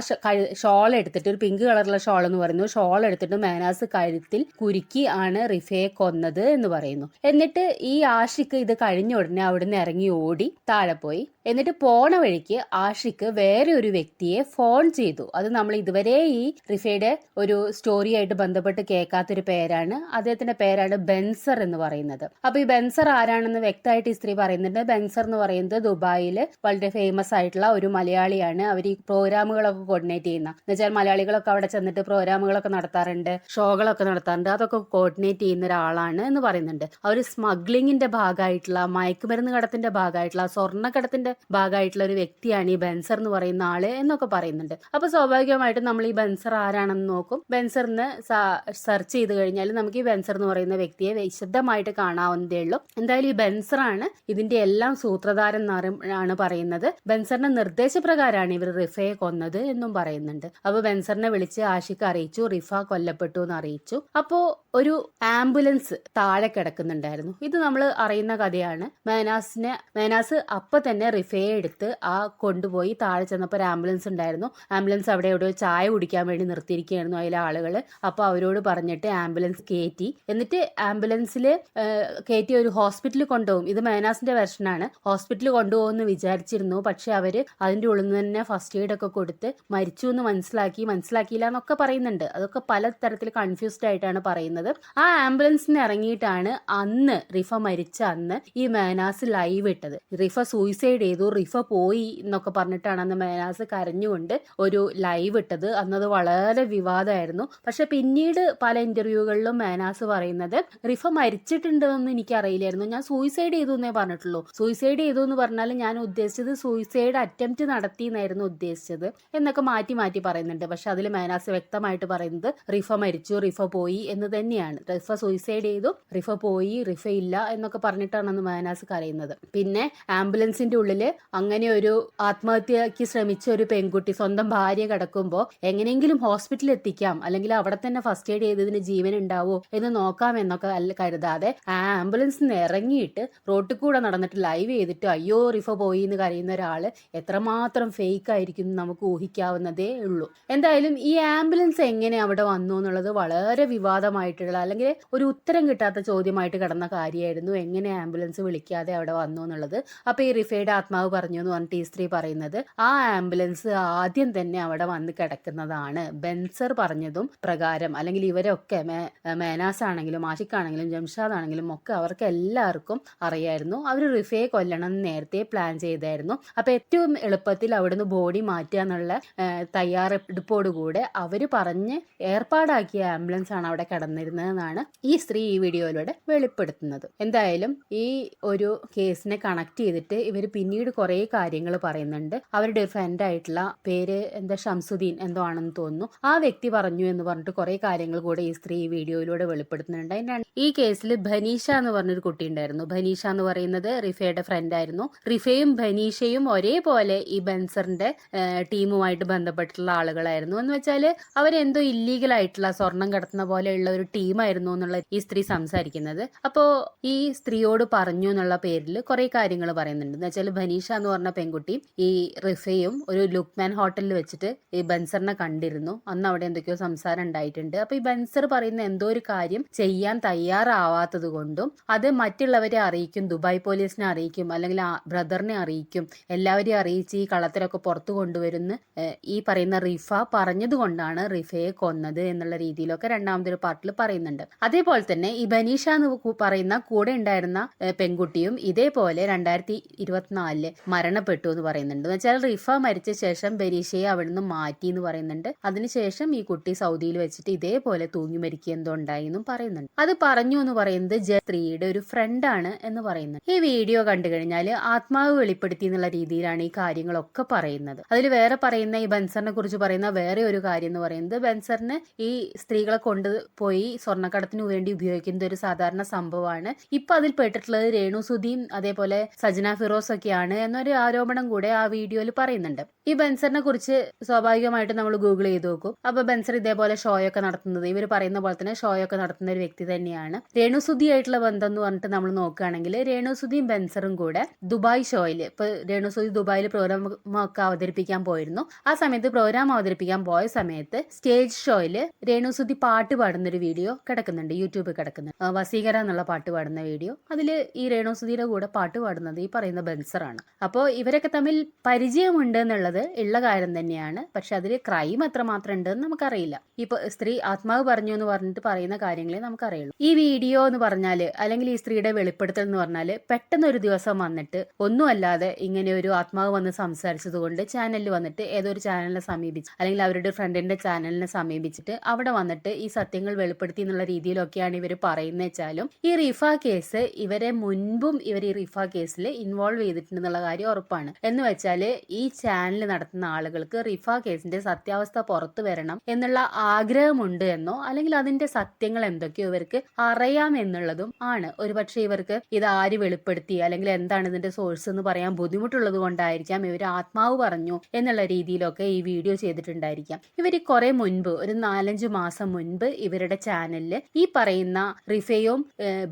ഷോൾ എടുത്തിട്ട്, ഒരു പിങ്ക് കളറുള്ള ഷോൾ എന്ന് പറയുന്നു, ഷോൾ എടുത്തിട്ട് മെഹനാസ് കഴുത്തിൽ കുരുക്കി ആണ് റിഫയെ കൊന്നത് എന്ന് പറയുന്നു. എന്നിട്ട് ഈ ആഷിഖ് ഇത് കഴിഞ്ഞ ഉടനെ അവിടുന്ന് ഇറങ്ങി ഓടി താഴെ പോയി. എന്നിട്ട് പോണ വഴിക്ക് ആഷിഖ് വേറെ ഒരു വ്യക്തിയെ ഫോൺ ചെയ്തു. അത് നമ്മൾ ഇതുവരെ ഈ റിഫയുടെ ഒരു സ്റ്റോറിയായിട്ട് ബന്ധപ്പെട്ട് കേൾക്കാത്തൊരു പേരാണ്. അദ്ദേഹത്തിന്റെ പേരാണ് ബെൻസർ എന്ന് പറയുന്നത്. അപ്പൊ ഈ ബെൻസർ ആരാണെന്ന് വ്യക്തമായിട്ട് ഈ സ്ത്രീ പറയുന്നുണ്ട്. ബെൻസർ എന്ന് പറയുന്നത് ദുബായിൽ വളരെ ഫേമസ് ആയിട്ടുള്ള ഒരു മലയാളിയാണ്. അവർ ഈ പ്രോഗ്രാമുകളൊക്കെ കോർഡിനേറ്റ് ചെയ്യുന്ന, എന്നുവെച്ചാൽ മലയാളികളൊക്കെ അവിടെ ചെന്നിട്ട് പ്രോഗ്രാമുകളൊക്കെ നടത്താറുണ്ട്, ഷോകളൊക്കെ നടത്താറുണ്ട്, അതൊക്കെ കോർഡിനേറ്റ് ചെയ്യുന്ന ഒരാളാണ് എന്ന് പറയുന്നുണ്ട്. അവർ സ്മഗ്ലിങ്ങിന്റെ ഭാഗമായിട്ടുള്ള, മയക്കുമരുന്ന് കടത്തിന്റെ ഭാഗമായിട്ടുള്ള, സ്വർണ്ണക്കടത്തിന്റെ ഭാഗമായിട്ടുള്ള ഒരു വ്യക്തിയാണ് ഈ ബെൻസർ എന്ന് പറയുന്ന ആള് എന്നൊക്കെ പറയുന്നുണ്ട്. അപ്പൊ സ്വാഭാവികമായിട്ടും നമ്മൾ ഈ ബെൻസർ ആരാണെന്ന് നോക്കും. ബെൻസറിന് സെർച്ച് ചെയ്ത് കഴിഞ്ഞാൽ നമുക്ക് ഈ ബെൻസർ എന്ന് പറയുന്ന വ്യക്തിയെ വിശദമായിട്ട് കാണാവുന്നതേ ഉള്ളൂ. എന്തായാലും ഈ ബെൻസറാണ് ഇതിന്റെ എല്ലാം സൂത്രധാരൻ എന്നാണ് പറയുന്നത്. ബെൻസറിന്റെ നിർദ്ദേശപ്രകാരമാണ് ഇവർ റിഫയെ കൊന്നത് എന്നും പറയുന്നുണ്ട്. അപ്പൊ ബെൻസറിനെ വിളിച്ച് ആഷിഖ് അറിയിച്ചു, റിഫ കൊല്ലപ്പെട്ടു എന്ന് അറിയിച്ചു. അപ്പോ ഒരു ആംബുലൻസ് താഴെ കിടക്കുന്നുണ്ടായിരുന്നു. ഇത് നമ്മൾ അറിയുന്ന കഥയാണ്. മെഹനാസ് അപ്പൊ തന്നെ റിഫയെ എടുത്ത് കൊണ്ടുപോയി താഴെ ചെന്നപ്പോൾ ഒരു ആംബുലൻസ് ഉണ്ടായിരുന്നു. ആംബുലൻസ് അവിടെ എവിടെയോ ചായ കുടിക്കാൻ വേണ്ടി നിർത്തിയിരിക്കുകയായിരുന്നു അതിലെ ആളുകൾ. അപ്പൊ അവരോട് പറഞ്ഞിട്ട് ആംബുലൻസ് കയറ്റി, എന്നിട്ട് ആംബുലൻസിൽ കയറ്റി ഒരു ഹോസ്പിറ്റലിൽ കൊണ്ടുപോകും. ഇത് മെഹനാസിന്റെ വെർഷനാണ്. ഹോസ്പിറ്റലിൽ കൊണ്ടുപോകുമെന്ന് വിചാരിച്ചിരുന്നു. പക്ഷെ അവര് അതിന്റെ ഉള്ളിൽ നിന്ന് തന്നെ ഫസ്റ്റ് എയ്ഡ് ഒക്കെ കൊടുത്ത് മരിച്ചു എന്ന് മനസ്സിലാക്കിയില്ല എന്നൊക്കെ പറയുന്നുണ്ട്. അതൊക്കെ പല തരത്തിൽ കൺഫ്യൂസ്ഡ് ആയിട്ടാണ് പറയുന്നത്. ആ ആംബുലൻസിന് ഇറങ്ങിയിട്ടാണ് അന്ന് റിഫ മരിച്ച അന്ന് ഈ മെഹനാസ് ലൈവ് ഇട്ടത്. റിഫ സൂയിസൈഡ് ചെയ്തു, റിഫ പോയി എന്നൊക്കെ പറഞ്ഞിട്ടാണ് അന്ന് മെഹനാസ് കരഞ്ഞുകൊണ്ട് ഒരു ലൈവ് ഇട്ടത്. അന്നത് വളരെ വിവാദമായിരുന്നു. പക്ഷെ പിന്നീട് പല ഇന്റർവ്യൂകളിലും മെഹനാസ് പറയുന്നത് റിഫ മരിച്ചിട്ടുണ്ടെന്ന് എനിക്ക് അറിയില്ലായിരുന്നു, ഞാൻ സൂയിസൈഡ് ചെയ്തു എന്നേ പറഞ്ഞിട്ടുള്ളൂ. സൂയിസൈഡ് ചെയ്തു എന്ന് പറഞ്ഞാൽ ഞാൻ ഉദ്ദേശിച്ചത് സൂയിസൈഡ് അറ്റംപ്റ്റ് നടത്തി എന്നായിരുന്നു ഉദ്ദേശിച്ചത് എന്നൊക്കെ മാറ്റി പറയുന്നുണ്ട്. പക്ഷെ അതിൽ മെഹനാസ് വ്യക്തമായിട്ട് പറയുന്നത് റിഫ മരിച്ചു, റിഫ പോയി എന്ന് തന്നെയാണ്. റിഫ സൂയിസൈഡ് ചെയ്തു, റിഫ പോയി, റിഫ ഇല്ല എന്നൊക്കെ പറഞ്ഞിട്ടാണ് അന്ന് മെഹനാസ് കരയുന്നത്. പിന്നെ ആംബുലൻസിന്റെ ഉള്ളില് അങ്ങനെ ഒരു ആത്മഹത്യക്ക് ശ്രമിച്ച ഒരു പെൺകുട്ടി സ്വന്തം ഭാര്യ കിടക്കുമ്പോൾ എങ്ങനെയെങ്കിലും ഹോസ്പിറ്റലിൽ എത്തിക്കാം, അല്ലെങ്കിൽ അവിടെ തന്നെ ഫസ്റ്റ് എയ്ഡ് ചെയ്തതിന് ജീവൻ ഉണ്ടാവോ എന്ന് നോക്കാം എന്നൊക്കെ കരുതാതെ ആ ആംബുലൻസിൽ നിന്ന് ഇറങ്ങിയിട്ട് റോട്ടിൽ കൂടെ നടന്നിട്ട് ലൈവ് ചെയ്തിട്ട് അയ്യോ റിഫ പോയി എന്ന് കരയുന്ന ഒരാള് എത്രമാത്രം ഫേക്ക് ആയിരിക്കും നമുക്ക് ഊഹിക്കാവുന്നതേ ഉള്ളൂ. എന്തായാലും ഈ ആംബുലൻസ് എങ്ങനെ അവിടെ വന്നു എന്നുള്ളത് വളരെ വിവാദമായിട്ടുള്ള, അല്ലെങ്കിൽ ഒരു ഉത്തരം കിട്ടാത്ത ചോദ്യമായിട്ട് കിടന്ന കാര്യമായിരുന്നു. എങ്ങനെ ആംബുലൻസ് വിളിക്കാതെ അവിടെ വന്നു എന്നുള്ളത്. അപ്പൊ ഈ റിഫയുടെ ആത്മാവ് പറഞ്ഞു എന്ന് പറഞ്ഞിട്ട് ഈ സ്ത്രീ പറയുന്നത് ആ ആംബുലൻസ് ആദ്യം തന്നെ അവിടെ വന്ന് കിടക്കുന്നതാണ്. ബെൻസർ പറഞ്ഞതും പ്രകാരം, അല്ലെങ്കിൽ ഇവരൊക്കെ മേനാസ് ആണെങ്കിലും ആഷിഖാണെങ്കിലും ജംഷാദ് ആണെങ്കിലും ഒക്കെ അവർക്ക് എല്ലാവർക്കും അറിയായിരുന്നു. അവർ റിഫയെ കൊല്ലണം എന്ന് നേരത്തെ പ്ലാൻ ചെയ്തായിരുന്നു. അപ്പൊ ഏറ്റവും എളുപ്പത്തിൽ അവിടുന്ന് ബോഡി മാറ്റുക എന്നുള്ള തയ്യാറെടുപ്പോടുകൂടെ അവര് പറഞ്ഞ് ഏർപ്പാടാക്കിയ ആംബുലൻസ് ആണ് അവിടെ കിടന്നിരുന്നതെന്നാണ് ഈ സ്ത്രീ ഈ വീഡിയോയിലൂടെ വെളിപ്പെടുത്തുന്നത്. എന്തായാലും ഈ ഒരു കേസിനെ കണക്ട് ചെയ്തിട്ട് ഇവർ പിന്നീട് കുറെ കാര്യങ്ങൾ പറയുന്നുണ്ട്. അവരുടെ ഒരു ഫ്രണ്ട് ആയിട്ടുള്ള പേര് ഷംസുദ്ദീൻ എന്തോ ആണെന്ന് തോന്നുന്നു, ആ വ്യക്തി പറഞ്ഞു എന്ന് പറഞ്ഞിട്ട് കുറെ കാര്യങ്ങൾ കൂടെ ഈ സ്ത്രീ ഈ വീഡിയോയിലൂടെ വെളിപ്പെടുത്തുന്നുണ്ട്. ഈ കേസിൽ ഭനീഷ എന്ന് പറഞ്ഞൊരു കുട്ടി ഉണ്ടായിരുന്നു. ഭനീഷ എന്ന് പറയുന്നത് റിഫയുടെ ഫ്രണ്ട് ആയിരുന്നു. റിഫയും ഭനീഷയും ഒരേപോലെ ഈ ബെൻസറിന്റെ ടീമുമായിട്ട് ബന്ധപ്പെട്ടിട്ടുള്ള ആളുകളായിരുന്നു. എന്ന് വെച്ചാല് അവരെന്തോ ഇല്ലീഗൽ ആയിട്ടുള്ള സ്വർണം കടത്തുന്ന പോലെയുള്ള ഒരു ടീമായിരുന്നു എന്നുള്ള ഈ സ്ത്രീ സംസാരിക്കുന്നത്. അപ്പോ ഈ സ്ത്രീയോട് പറഞ്ഞു എന്നുള്ള പേരിൽ കുറെ കാര്യങ്ങൾ പറയുന്നുണ്ട്. എന്ന് വെച്ചാൽ ഭനീഷ എന്ന് പറഞ്ഞ പെൺകുട്ടി ഈ റിഫയും ഒരു ലുക്മാൻ ഹോട്ടലിൽ വെച്ചിട്ട് ഈ ബെൻസറിനെ കണ്ടിരുന്നു. അന്ന് അവിടെ എന്തൊക്കെയോ സംസാരം ഉണ്ടായിട്ടുണ്ട്. അപ്പൊ ഈ ബെൻസർ പറയുന്ന എന്തോ ഒരു കാര്യം ചെയ്യാൻ തയ്യാറാവാത്തത് കൊണ്ടും അത് മറ്റുള്ളവരെ അറിയിക്കും, ദുബായ് പോലീസിനെ അറിയിക്കും, അല്ലെങ്കിൽ ബ്രദറിനെ അറിയിക്കും, എല്ലാവരെയും അറിയിച്ച് ഈ കള്ളത്തിലൊക്കെ പുറത്തു കൊണ്ടുവരുന്ന ഈ പറയുന്ന റിഫ പറഞ്ഞത് കൊണ്ടാണ് റിഫയെ കൊന്നത് എന്നുള്ള രീതിയിലൊക്കെ രണ്ടാമതൊരു പാർട്ടിൽ പറയുന്നുണ്ട്. അതേപോലെ തന്നെ ഈ ബനീഷ എന്ന് പറയുന്ന കൂടെ ഉണ്ടായിരുന്ന പെൺകുട്ടിയും ഇതേപോലെ 2024 മരണപ്പെട്ടു എന്ന് പറയുന്നുണ്ട്. എന്ന് വെച്ചാൽ റിഫ മരിച്ച ശേഷം ബനീഷയെ അവിടുന്ന് മാറ്റി എന്ന് പറയുന്നുണ്ട്. അതിനുശേഷം ഈ കുട്ടി സൗദിയിൽ വെച്ചിട്ട് ഇതേപോലെ തൂങ്ങി മരിക്കുക എന്തോ ഉണ്ടായി എന്നും പറയുന്നുണ്ട്. അത് പറഞ്ഞു എന്ന് പറയുന്നത് സ്ത്രീയുടെ ഒരു ഫ്രണ്ടാണ് എന്ന് പറയുന്നത്. ഈ വീഡിയോ കണ്ടു കഴിഞ്ഞാൽ ആത്മാവ് വെളിപ്പെടുത്തി എന്നുള്ള രീതിയിലാണ് ഈ കാര്യങ്ങളൊക്കെ പറയുന്നത്. അതിൽ വേറെ പറയുന്ന ഈ ബെൻസറിനെ കുറിച്ച് പറയുന്ന വേറെ ഒരു കാര്യം എന്ന് പറയുന്നത് ബെൻസറിന് ഈ സ്ത്രീകളെ കൊണ്ടുപോയി സ്വർണ്ണക്കടത്തിന് വേണ്ടി ഉപയോഗിക്കുന്ന ഒരു സാധാരണ സംഭവമാണ്. ഇപ്പൊ അതിൽ പെട്ടിട്ടുള്ളത് രേണു സുധിയും അതേപോലെ സജന ഫിറോസ് ഒക്കെയാണ് എന്നൊരു ആരോപണം കൂടെ ആ വീഡിയോയിൽ പറയുന്നുണ്ട്. ഈ ബെൻസറിനെ കുറിച്ച് സ്വാഭാവികമായിട്ട് നമ്മൾ ഗൂഗിൾ ചെയ്ത് നോക്കും. അപ്പൊ ബെൻസർ ഇതേപോലെ ഷോയൊക്കെ നടത്തുന്നത്, ഇവർ പറയുന്ന പോലെ തന്നെ ഷോയൊക്കെ നടത്തുന്ന ഒരു വ്യക്തി തന്നെയാണ്. രേണുസുധി ആയിട്ടുള്ള ബന്ധം എന്ന് പറഞ്ഞിട്ട് നമ്മൾ നോക്കുകയാണെങ്കിൽ രേണുസുധിയും ബെൻസറും കൂടെ ദുബായ് ഷോയിൽ, ഇപ്പൊ രേണുസുധി ദുബായിൽ പ്രോഗ്രാം ഒക്കെ അവതരിപ്പിക്കാൻ പോയിരുന്നു. ആ സമയത്ത് പ്രോഗ്രാം അവതരിപ്പിക്കാൻ പോയ സമയത്ത് സ്റ്റേജ് ഷോയിൽ രേണുസുധി പാട്ട് പാടുന്ന ഒരു വീഡിയോ കിടക്കുന്നുണ്ട്, യൂട്യൂബിൽ കിടക്കുന്നുണ്ട്. വസീകര എന്നുള്ള പാട്ട് പാടുന്ന വീഡിയോ. അതിൽ ഈ രേണുസുധിയുടെ കൂടെ പാട്ട് പാടുന്നത് ഈ പറയുന്ന ബെൻസറാണ്. അപ്പോൾ ഇവരൊക്കെ തമ്മിൽ പരിചയമുണ്ട് എന്നുള്ളത് ഉള്ള കാര്യം തന്നെയാണ്. പക്ഷെ അതിൽ ക്രൈം എത്രമാത്രം ഉണ്ടെന്ന് നമുക്കറിയില്ല. ഇപ്പൊ സ്ത്രീ ആത്മാവ് പറഞ്ഞു എന്ന് പറഞ്ഞിട്ട് പറയുന്ന കാര്യങ്ങളെ നമുക്കറിയുള്ളൂ. ഈ വീഡിയോ എന്ന് പറഞ്ഞാല്, അല്ലെങ്കിൽ ഈ സ്ത്രീയുടെ വെളിപ്പെടുത്തൽ എന്ന് പറഞ്ഞാല് പെട്ടെന്ന് ഒരു ദിവസം വന്നിട്ട് ഒന്നുമല്ലാതെ ഇങ്ങനെ ഒരു ആത്മാവ് വന്ന് സംസാരിച്ചത് കൊണ്ട് ചാനലിൽ വന്നിട്ട് ഏതൊരു ചാനലിനെ സമീപിച്ച്, അല്ലെങ്കിൽ അവരുടെ ഫ്രണ്ടിന്റെ ചാനലിനെ സമീപിച്ചിട്ട് അവിടെ വന്നിട്ട് ഈ സത്യങ്ങൾ വെളിപ്പെടുത്തി എന്നുള്ള രീതിയിലൊക്കെയാണ് ഇവർ പറയുന്നത് വെച്ചാലും ഈ റിഫ കേസ് ഇവരെ മുൻപും ഇവർ ഈ റിഫ കേസിൽ ഇൻവോൾവ് ചെയ്തിട്ടുണ്ടെന്നുള്ള കാര്യം ഉറപ്പാണ്. എന്ന് വെച്ചാല് ഈ ചാനൽ നടത്തുന്ന ആളുകൾക്ക് റിഫ കേസിന്റെ സത്യാവസ്ഥ പുറത്തു വരണം എന്നുള്ള ആഗ്രഹമുണ്ട് എന്നോ, അല്ലെങ്കിൽ അതിന്റെ സത്യങ്ങൾ എന്തൊക്കെയോ ഇവർക്ക് അറിയാം എന്നുള്ളതും ആണ്. ഒരുപക്ഷെ ഇവർക്ക് ഇത് ആര് വെളിപ്പെടുത്തി, അല്ലെങ്കിൽ എന്താണ് ഇതിന്റെ സോഴ്സ് എന്ന് പറയാൻ ബുദ്ധിമുട്ടുള്ളത് കൊണ്ടായിരിക്കാം ഇവർ ആത്മാവ് പറഞ്ഞു എന്നുള്ള രീതിയിലൊക്കെ ഈ വീഡിയോ ചെയ്തിട്ടുണ്ടായിരിക്കാം. ഇവർ കുറെ മുൻപ്, ഒരു 4-5 മാസം മുൻപ് ഇവരുടെ ചാനലില് ഈ പറയുന്ന റിഫയും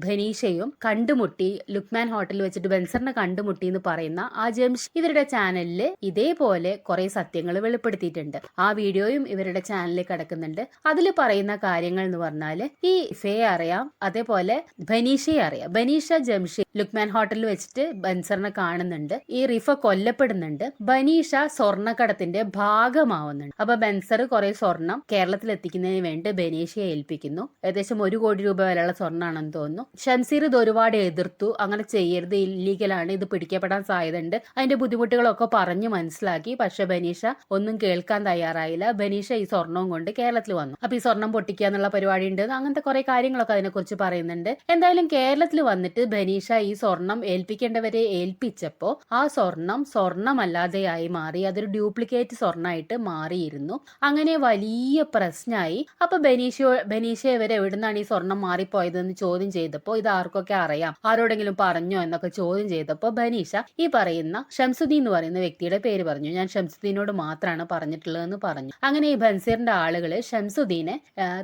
ഭനീഷയും കണ്ടുമുട്ടി, ലുക്മാൻ ഹോട്ടലിൽ വെച്ചിട്ട് ബെൻസറിനെ കണ്ടുമുട്ടി എന്ന് പറയുന്ന ആ ജംഷ് ഇവരുടെ ചാനലില് ഇതേപോലെ കുറെ സത്യങ്ങൾ വെളിപ്പെടുത്തിയിട്ടുണ്ട്. ആ വീഡിയോയും ഇവരുടെ ചാനലിൽ കിടക്കുന്നുണ്ട്. അതിൽ പറയുന്ന കാര്യങ്ങൾ എന്ന് പറഞ്ഞാല് ഈ റിഫയെ അറിയാം, അതേപോലെ ബനീഷയെ അറിയാം. ബനീഷ ജംഷി ലുക്മാൻ ഹോട്ടലിൽ വെച്ചിട്ട് ബെൻസറിനെ കാണുന്നുണ്ട്. ഈ റിഫ കൊല്ലപ്പെടുന്നുണ്ട്. ബനീഷ സ്വർണ്ണക്കടത്തിന്റെ ഭാഗമാവുന്നുണ്ട്. അപ്പൊ ബെൻസർ കുറെ സ്വർണം കേരളത്തിൽ എത്തിക്കുന്നതിന് വേണ്ടി ബനീഷയെ ഏൽപ്പിക്കുന്നു. ഏകദേശം 1 കോടി രൂപ വിലയുള്ള സ്വർണ്ണാണെന്ന് തോന്നുന്നു. ഷംസീർ ഇത് ഒരുപാട് എതിർത്തു. അങ്ങനെ ചെയ്യരുത്, ഇല്ലീഗലാണ്, ഇത് പിടിക്കപ്പെടാൻ സാധ്യതയുണ്ട്, അതിന്റെ ബുദ്ധിമുട്ടുകളൊക്കെ പറഞ്ഞു മനസ്സിലാക്കി. പക്ഷെ ബനീഷ ഒന്നും കേൾക്കാൻ തയ്യാറായില്ല. ബനീഷ ഈ സ്വർണവും കൊണ്ട് കേരളത്തിൽ വന്നു. അപ്പൊ ഈ സ്വർണം പൊട്ടിക്കുക എന്നുള്ള പരിപാടി ഉണ്ട്, അങ്ങനത്തെ കുറെ കാര്യങ്ങളൊക്കെ അതിനെക്കുറിച്ച് പറയുന്നുണ്ട്. എന്തായാലും കേരളത്തിൽ വന്നിട്ട് ബനീഷ ഈ സ്വർണം ഏൽപ്പിക്കേണ്ടവരെ ഏൽപ്പിച്ചപ്പോ ആ സ്വർണം സ്വർണമല്ലാതെയായി മാറി. അതൊരു ഡ്യൂപ്ലിക്കേറ്റ് സ്വർണ്ണമായിട്ട് മാറിയിരുന്നു. അങ്ങനെ വലിയ പ്രശ്നമായി. അപ്പൊ ബനീഷ ഇവരെ എവിടുന്നാണ് ഈ സ്വർണം മാറിപ്പോയതെന്ന് ചോദ്യം ചെയ്തപ്പോ ഇത് ആർക്കൊക്കെ അറിയാം, ആരോടെങ്കിലും പറഞ്ഞോ എന്നൊക്കെ ചോദ്യം ചെയ്തപ്പോൾ ബനീഷ ഈ പറയുന്ന ഷംസുദ്ദീൻ എന്ന് പറയുന്ന വ്യക്തിയുടെ പേര് പറഞ്ഞു. ഞാൻ ഷംസുദ്ദീനോട് മാത്രമാണ് പറഞ്ഞിട്ടുള്ളതെന്ന് പറഞ്ഞു. അങ്ങനെ ഈ ബൻസീറിന്റെ ആളുകള് ഷംസുദ്ദീനെ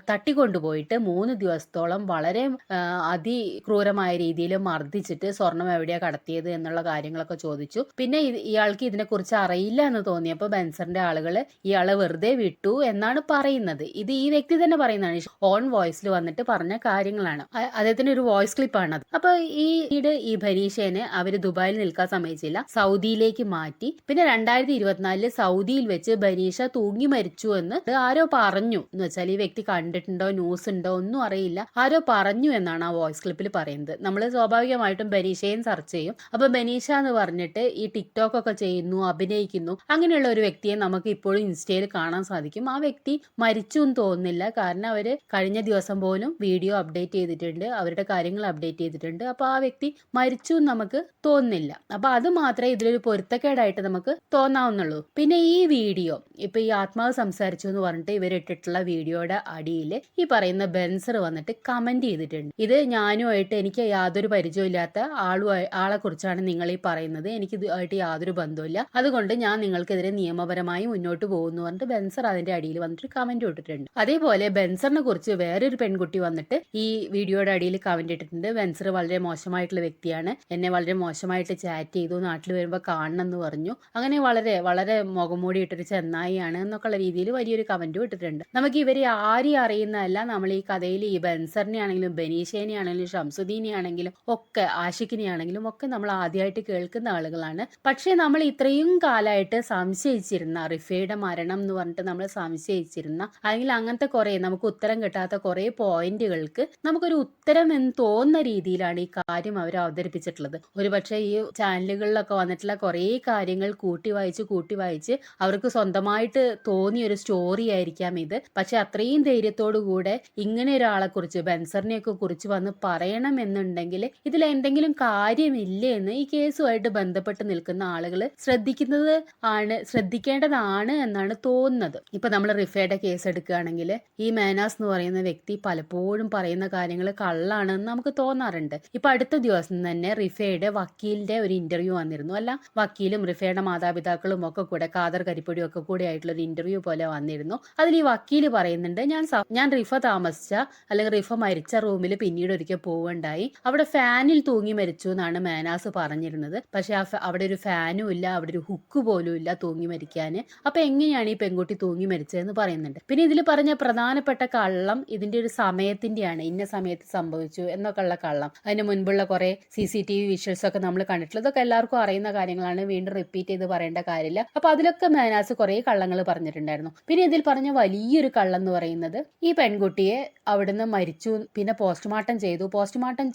തട്ടിക്കൊണ്ടുപോയിട്ട് 3 ദിവസത്തോളം വളരെ അതിക്രൂരമായ രീതിയിൽ മർദ്ദിച്ചിട്ട് സ്വർണം എവിടെയാ കടത്തിയത് എന്നുള്ള കാര്യങ്ങളൊക്കെ ചോദിച്ചു. പിന്നെ ഇയാൾക്ക് ഇതിനെക്കുറിച്ച് അറിയില്ല എന്ന് തോന്നിയപ്പോൾ ബൻസറിന്റെ ആളുകള് ഇയാളെ വെറുതെ വിട്ടു എന്നാണ് പറയുന്നത്. ഇത് ഈ വ്യക്തി തന്നെ പറയുന്നതാണ്, ഓൺ വോയിസിൽ വന്നിട്ട് പറഞ്ഞ കാര്യങ്ങളാണ്. അദ്ദേഹത്തിന്റെ ഒരു വോയിസ് ക്ലിപ്പാണ് അത്. അപ്പൊ ഈ ബനീഷേനെ അവര് ദുബായിൽ നിൽക്കാൻ സമ്മതിച്ചില്ല, സൗദിയിലേക്ക് മാറ്റി. പിന്നെ 2024 സൗദിയിൽ വെച്ച് ബനീഷ തൂങ്ങി മരിച്ചു എന്ന് ആരോ പറഞ്ഞു എന്ന് വെച്ചാൽ ഈ വ്യക്തി കണ്ടിട്ടുണ്ടോ, ന്യൂസ് ഉണ്ടോ ഒന്നും അറിയില്ല, ആരോ പറഞ്ഞു എന്നാണ് ആ വോയിസ് ക്ലിപ്പിൽ പറയുന്നത്. നമ്മൾ സ്വാഭാവികമായിട്ടും ബനീഷയും സെർച്ച് ചെയ്യും. അപ്പൊ ബനീഷ എന്ന് പറഞ്ഞിട്ട് ഈ ടിക്ടോക്ക് ഒക്കെ ചെയ്യുന്നു, അഭിനയിക്കുന്നു, അങ്ങനെയുള്ള ഒരു വ്യക്തിയെ നമുക്ക് ഇപ്പോഴും ഇൻസ്റ്റയിൽ കാണാൻ സാധിക്കും. ആ വ്യക്തി മരിച്ചു എന്ന് തോന്നുന്നില്ല, കാരണം അവര് കഴിഞ്ഞ ദിവസം പോലും വീഡിയോ അപ്ഡേറ്റ് ചെയ്തിട്ടുണ്ട്, അവരുടെ കാര്യങ്ങൾ അപ്ഡേറ്റ് ചെയ്തിട്ടുണ്ട്. അപ്പൊ ആ വ്യക്തി മരിച്ചു എന്ന് നമുക്ക് തോന്നുന്നില്ല. അപ്പൊ അത് മാത്രമേ ഇതിലൊരു പൊരുത്തക്കേടായിട്ട് നമുക്ക് തോന്നാവുന്നുള്ളൂ. പിന്നെ ഈ വീഡിയോ ഇപ്പൊ ഈ ആത്മാവ് സംസാരിച്ചു എന്ന് പറഞ്ഞിട്ട് ഇവരിട്ടിട്ടുള്ള വീഡിയോയുടെ അടിയിൽ ഈ പറയുന്ന ബെൻസർ വന്നിട്ട് കമന്റ് ചെയ്തിട്ടുണ്ട്, ഇത് ഞാനുമായിട്ട് എനിക്ക് യാതൊരു പരിചയമില്ലാത്ത ആളെ കുറിച്ചാണ് നിങ്ങൾ ഈ പറയുന്നത്, എനിക്ക് ഇതുമായിട്ട് യാതൊരു ബന്ധമില്ല, അതുകൊണ്ട് ഞാൻ നിങ്ങൾക്കെതിരെ നിയമപരമായി മുന്നോട്ട് പോകുന്നു പറഞ്ഞിട്ട് ബെൻസർ അതിന്റെ അടിയിൽ വന്നിട്ട് കമന്റ് ഇട്ടിട്ടുണ്ട്. അതേപോലെ ബെൻസറിനെ കുറിച്ച് വേറൊരു പെൺകുട്ടി വന്നിട്ട് ഈ വീഡിയോയുടെ അടിയിൽ കമന്റ് ഇട്ടിട്ടുണ്ട്, ബെൻസർ വളരെ മോശമായിട്ടുള്ള വ്യക്തിയാണ്, എന്നെ വളരെ മോശമായിട്ട് ചാറ്റ് ചെയ്തു, നാട്ടിൽ വരുമ്പോൾ കാണണം എന്ന് പറഞ്ഞു, അങ്ങനെ വളരെ വളരെ മുഖംമൂടി ഇട്ടൊരു ചെന്നായിയാണ് എന്നൊക്കെയുള്ള രീതിയിൽ വലിയൊരു കമന്റും ഇട്ടിട്ടുണ്ട്. നമുക്ക് ഇവരെ ആരെയും അറിയുന്നതല്ല, നമ്മൾ ഈ കഥയിൽ ഈ ബെൻസറിനെ ആണെങ്കിലും ബനീഷേനെ ആണെങ്കിലും ഷംസുദ്ദീനെ ആണെങ്കിലും ഒക്കെ ആഷിഖിനെ ആണെങ്കിലും ഒക്കെ നമ്മൾ ആദ്യമായിട്ട് കേൾക്കുന്ന ആളുകളാണ്. പക്ഷേ നമ്മൾ ഇത്രയും കാലമായിട്ട് സംശയിച്ചിരുന്ന റിഫയുടെ മരണം എന്ന് പറഞ്ഞിട്ട് നമ്മൾ സംശയിച്ചിരുന്ന അല്ലെങ്കിൽ അങ്ങനത്തെ കുറെ നമുക്ക് ഉത്തരം കിട്ടാത്ത കുറെ പോയിന്റുകൾക്ക് നമുക്കൊരു ഉത്തരം എന്ന് തോന്നുന്ന രീതിയിലാണ് ഈ കാര്യം അവർ അവതരിപ്പിച്ചിട്ടുള്ളത്. ഒരുപക്ഷെ ഈ ചാനലുകളിലൊക്കെ വന്നിട്ടുള്ള കുറെ കാര്യങ്ങൾ കൂട്ടി വായിച്ച് അവർക്ക് സ്വന്തമായിട്ട് തോന്നിയ ഒരു സ്റ്റോറി ആയിരിക്കാം ഇത്. പക്ഷെ അത്രയും ധൈര്യത്തോടു കൂടെ ഇങ്ങനെ ഒരാളെ കുറിച്ച് ബെൻസറിനെയൊക്കെ കുറിച്ച് വന്ന് പറയണമെന്നുണ്ടെങ്കിൽ ഇതിൽ എന്തെങ്കിലും കാര്യമില്ലേ എന്ന് ഈ കേസുമായിട്ട് ബന്ധപ്പെട്ട് നിൽക്കുന്ന ആളുകൾ ശ്രദ്ധിക്കേണ്ടതാണ് എന്നാണ് തോന്നുന്നത്. ഇപ്പൊ നമ്മൾ റിഫയുടെ കേസ് എടുക്കുകയാണെങ്കിൽ ഈ മേനാസ് എന്ന് പറയുന്ന വ്യക്തി പലപ്പോഴും പറയുന്ന കാര്യങ്ങൾ കള്ളാണെന്ന് നമുക്ക് തോന്നാറുണ്ട്. ഇപ്പൊ അടുത്ത ദിവസം തന്നെ റിഫയുടെ വക്കീലിന്റെ ഒരു ഇന്റർവ്യൂ വന്നിരുന്നു. അല്ല, വക്കീലും റിഫയുടെ മാതാപിതാക്കളും ഒക്കെ കൂടെ ഖാദർ കരിപ്പൊടിയും ഒക്കെ കൂടെ ആയിട്ടുള്ള ഒരു ഇന്റർവ്യൂ പോലെ വന്നിരുന്നു. അതിൽ ഈ വക്കീല് പറയുന്നുണ്ട്, ഞാൻ റിഫ താമസിച്ച അല്ലെങ്കിൽ റിഫ മരിച്ച റൂമിൽ പിന്നീട് ഒരിക്കൽ പോവുണ്ടായി, അവിടെ ഫാനിൽ തൂങ്ങി മരിച്ചു എന്നാണ് മേനാസ് പറഞ്ഞിരുന്നത്. പക്ഷെ അവിടെ ഒരു ഫാനും ഇല്ല, അവിടെ ഒരു ഹുക്ക് പോലും ഇല്ല തൂങ്ങി മരിക്കാന്. അപ്പൊ എങ്ങനെയാണ് ഈ പെൺകുട്ടി തൂങ്ങി മരിച്ചതെന്ന് പറയുന്നുണ്ട്. പിന്നെ ഇതിൽ പറഞ്ഞ പ്രധാനപ്പെട്ട കള്ളം ഇതിന്റെ ഒരു സമയത്തിന്റെയാണ്, ഇന്ന സമയത്ത് സംഭവിച്ചു എന്നൊക്കെ ഉള്ള കള്ളം. അതിന് മുൻപുള്ള കുറെ CCTV വിഷ്വൽസ് ഒക്കെ നമ്മൾ കണ്ടിട്ടുള്ളത്, ഇതൊക്കെ എല്ലാവർക്കും അറിയുന്ന കാര്യങ്ങളാണ്, വീണ്ടും റിപ്പീറ്റ് ചെയ്ത് പറയേണ്ട കാര്യമില്ല. അപ്പൊ അതിലൊക്കെ മേനാസ് കുറെ കള്ളങ്ങൾ പറഞ്ഞിട്ടുണ്ടായിരുന്നു. പിന്നെ ഇതിൽ പറഞ്ഞ വലിയൊരു കള്ളം എന്ന് പറയുന്നത് ഈ പെൺകുട്ടിയെ അവിടുന്ന് മരിച്ചു, പിന്നെ പോസ്റ്റ്മോർട്ടം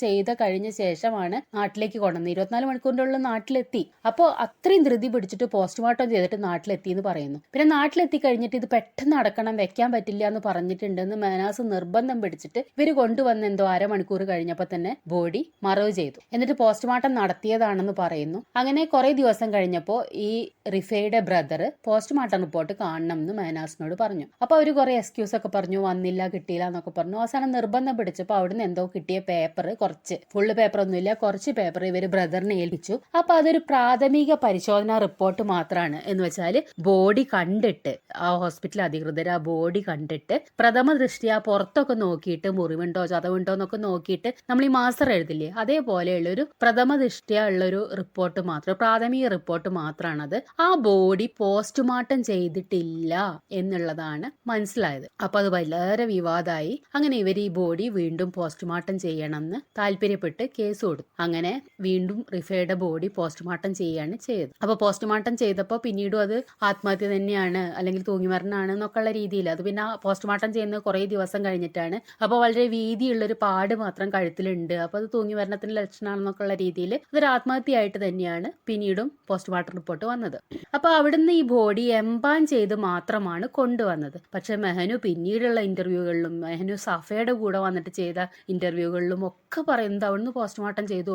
ചെയ്ത കഴിഞ്ഞ ശേഷമാണ് നാട്ടിലേക്ക് കൊണ്ടുവന്നത്. 24 മണിക്കൂറിന്റെ ഉള്ളിൽ നാട്ടിലെത്തി. അപ്പോൾ അത്രയും ധൃതി പിടിച്ചിട്ട് പോസ്റ്റ്മോർട്ടം ചെയ്തിട്ട് നാട്ടിലെത്തി എന്ന് പറയുന്നു. പിന്നെ നാട്ടിലെത്തി കഴിഞ്ഞിട്ട് ഇത് പെട്ടെന്ന് അടക്കണം, വെക്കാൻ പറ്റില്ല എന്ന് പറഞ്ഞിട്ടുണ്ടെന്ന് മേനാസ് നിർബന്ധം പിടിച്ചിട്ട് ഇവര് കൊണ്ടുവന്ന് എന്തോ 1/2 മണിക്കൂർ കഴിഞ്ഞപ്പോൾ തന്നെ ബോഡി മറവ് ചെയ്തു. എന്നിട്ട് പോസ്റ്റ്മോർട്ടം നടത്തിയതാണെന്ന് പറയുന്നു. അങ്ങനെ കുറെ ദിവസം കഴിഞ്ഞപ്പോൾ ഈ റിഫയുടെ ബ്രദർ പോസ്റ്റ്മോർട്ടം റിപ്പോർട്ട് കാണണം എന്ന് മേനാസിനോട് പറഞ്ഞു. അപ്പൊ അവര് കുറെ എക്സ്ക്യൂസ് ഒക്കെ പറഞ്ഞു, വന്നില്ല, കിട്ടിയില്ല എന്നൊക്കെ പറഞ്ഞു. അവസാനം നിർബന്ധം പിടിച്ചപ്പോൾ അവിടുന്ന് എന്തോ കിട്ടിയ പേപ്പർ, കുറച്ച് ഫുള്ള് പേപ്പർ ഒന്നുമില്ല, കുറച്ച് പേപ്പർ ഇവര് ബ്രദറിനെ ഏൽപ്പിച്ചു. അപ്പൊ അതൊരു പ്രാഥമിക പരിശോധനാ റിപ്പോർട്ട് മാത്രമാണ്. എന്ന് വെച്ചാൽ ബോഡി കണ്ടിട്ട് ആ ഹോസ്പിറ്റൽ അധികൃതർ ആ ബോഡി കണ്ടിട്ട് പ്രഥമ ദൃഷ്ടിയ പുറത്തൊക്കെ നോക്കിയിട്ട് മുറിവുണ്ടോ ചതവുണ്ടോ എന്നൊക്കെ നോക്കിയിട്ട് നമ്മൾ ഈ മാസ്റ്റർ എഴുതില്ലേ, അതേപോലെയുള്ളൊരു പ്രഥമ ദൃഷ്ടിയ ഉള്ളൊരു റിപ്പോർട്ട് മാത്രം, പ്രാഥമിക റിപ്പോർട്ട് മാത്രമാണത്. ആ ബോഡി പോസ്റ്റ്മോർട്ടം ചെയ്തിട്ടില്ല എന്നുള്ളതാണ് മനസ്സിലായത്. അപ്പൊ അത് വളരെ വിവാദമായി. അങ്ങനെ ഇവർ ഈ ബോഡി വീണ്ടും പോസ്റ്റ്മോർട്ടം ചെയ്യണമെന്ന് താല്പര്യപ്പെട്ട് കേസ് കൊടുത്തു. അങ്ങനെ വീണ്ടും റിഫയുടെ ബോഡി പോസ്റ്റ്മോർട്ടം ചെയ്യാണ് ചെയ്തത്. അപ്പൊ പോസ്റ്റ്മോർട്ടം ചെയ്തപ്പോൾ പിന്നീടും അത് ആത്മഹത്യ തന്നെയാണ് അല്ലെങ്കിൽ തൂങ്ങിമരണമാണ് എന്നൊക്കെയുള്ള രീതിയിൽ, അത് പിന്നെ പോസ്റ്റ്മോർട്ടം ചെയ്യുന്നത് കുറെ ദിവസം കഴിഞ്ഞിട്ടാണ്. അപ്പൊ വളരെ വീതിയുള്ളൊരു പാട് മാത്രം കഴുത്തിലുണ്ട്, അപ്പൊ അത് തൂങ്ങിമരണത്തിന്റെ ലക്ഷണമാണെന്നൊക്കെയുള്ള രീതിയിൽ അതൊരു ആത്മഹത്യയായിട്ട് തന്നെയാണ് പിന്നീടും പോസ്റ്റ്മോർട്ടം റിപ്പോർട്ട് വന്നത്. അപ്പൊ അവിടുന്ന് ഈ ബോഡി എംബാം ചെയ്ത് മാത്രമാണ് കൊണ്ടുവന്നത്. പക്ഷെ മെഹനു പിന്നീടുള്ള ഇന്റർവ്യൂകളിലും മെഹനു സഫയുടെ കൂടെ വന്നിട്ട് ചെയ്ത ഇന്റർവ്യൂകളിലും ഒക്കെ പറയുന്നത് അവിടുന്ന് പോസ്റ്റ്മോർട്ടം ചെയ്തു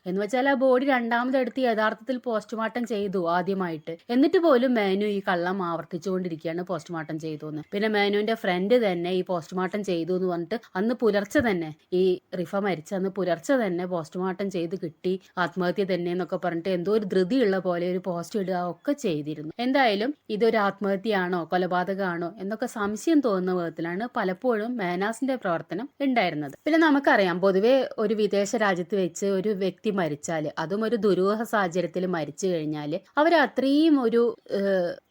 എന്ന് വെച്ചാൽ ആ ബോഡി രണ്ടാമതെടുത്ത് യഥാർത്ഥത്തിൽ പോസ്റ്റ്മോർട്ടം ചെയ്തു ആദ്യമായിട്ട്. എന്നിട്ട് പോലും മെഹനു ഈ കള്ളം ആവർത്തിച്ചുകൊണ്ടിരിക്കുകയാണ് പോസ്റ്റ്മോർട്ടം ചെയ്തു എന്ന്. പിന്നെ മെഹനുവിന്റെ ഫ്രണ്ട് തന്നെ ഈ പോസ്റ്റ്മോർട്ടം ചെയ്തു എന്ന് പറഞ്ഞിട്ട് അന്ന് പുലർച്ചെ തന്നെ, ഈ റിഫ മരിച്ച അന്ന് പുലർച്ചെ തന്നെ പോസ്റ്റ്മോർട്ടം പോസ്റ്റ്മോർട്ടം ചെയ്ത് കിട്ടി, ആത്മഹത്യ തന്നെ എന്നൊക്കെ പറഞ്ഞിട്ട് എന്തോ ഒരു ധൃതിയുള്ള പോലെ ഒരു പോസ്റ്റ് ഇടുക ഒക്കെ ചെയ്തിരുന്നു. എന്തായാലും ഇതൊരു ആത്മഹത്യയാണോ കൊലപാതകമാണോ എന്നൊക്കെ സംശയം തോന്നുന്ന വിധത്തിലാണ് പലപ്പോഴും മേനാസിന്റെ പ്രവർത്തനം ഉണ്ടായിരുന്നത്. പിന്നെ നമുക്കറിയാം, പൊതുവെ ഒരു വിദേശ രാജ്യത്ത് വെച്ച് ഒരു വ്യക്തി മരിച്ചാല്, അതും ഒരു ദുരൂഹ സാഹചര്യത്തിൽ മരിച്ചു കഴിഞ്ഞാല് അവർ അത്രയും ഒരു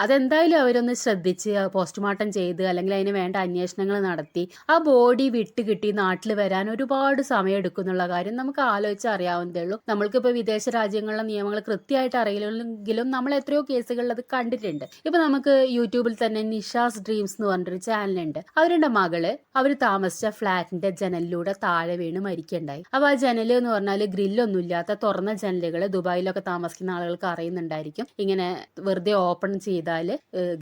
അതെന്തായാലും അവരൊന്ന് ശ്രദ്ധിച്ച് പോസ്റ്റ്മോർട്ടം ചെയ്ത് അല്ലെങ്കിൽ അതിന് വേണ്ട അന്വേഷണങ്ങൾ നടത്തി ആ ബോഡി വിട്ട് കിട്ടി നാട്ടിൽ വരാൻ ഒരുപാട് സമയം എടുക്കും എന്നുള്ള കാര്യം നമുക്ക് ആലോചിച്ച് അറിയാവുന്നതേ ഉള്ളൂ. നമ്മൾക്കിപ്പോൾ വിദേശ രാജ്യങ്ങളിലെ നിയമങ്ങൾ കൃത്യമായിട്ട് അറിയില്ലെങ്കിലും നമ്മൾ എത്രയോ കേസുകളിൽ അത് കണ്ടിട്ടുണ്ട്. ഇപ്പൊ നമുക്ക് യൂട്യൂബിൽ തന്നെ നിഷാസ് ഡ്രീംസ് എന്ന് പറഞ്ഞൊരു ചാനലുണ്ട്. അവരുടെ മകള് അവർ താമസിച്ച ഫ്ലാറ്റിന്റെ ജനലിലൂടെ താഴെ വീണ് മരിക്കണ്ടായി. അപ്പൊ ആ ജനല് എന്ന് പറഞ്ഞാൽ ഗ്രില്ലൊന്നും ഇല്ലാത്ത തുറന്ന ജനലുകൾ ദുബായിലൊക്കെ താമസിക്കുന്ന ആളുകൾക്ക് അറിയുന്നുണ്ടായിരിക്കും. ഇങ്ങനെ വെറുതെ ഓപ്പൺ ചെയ്താൽ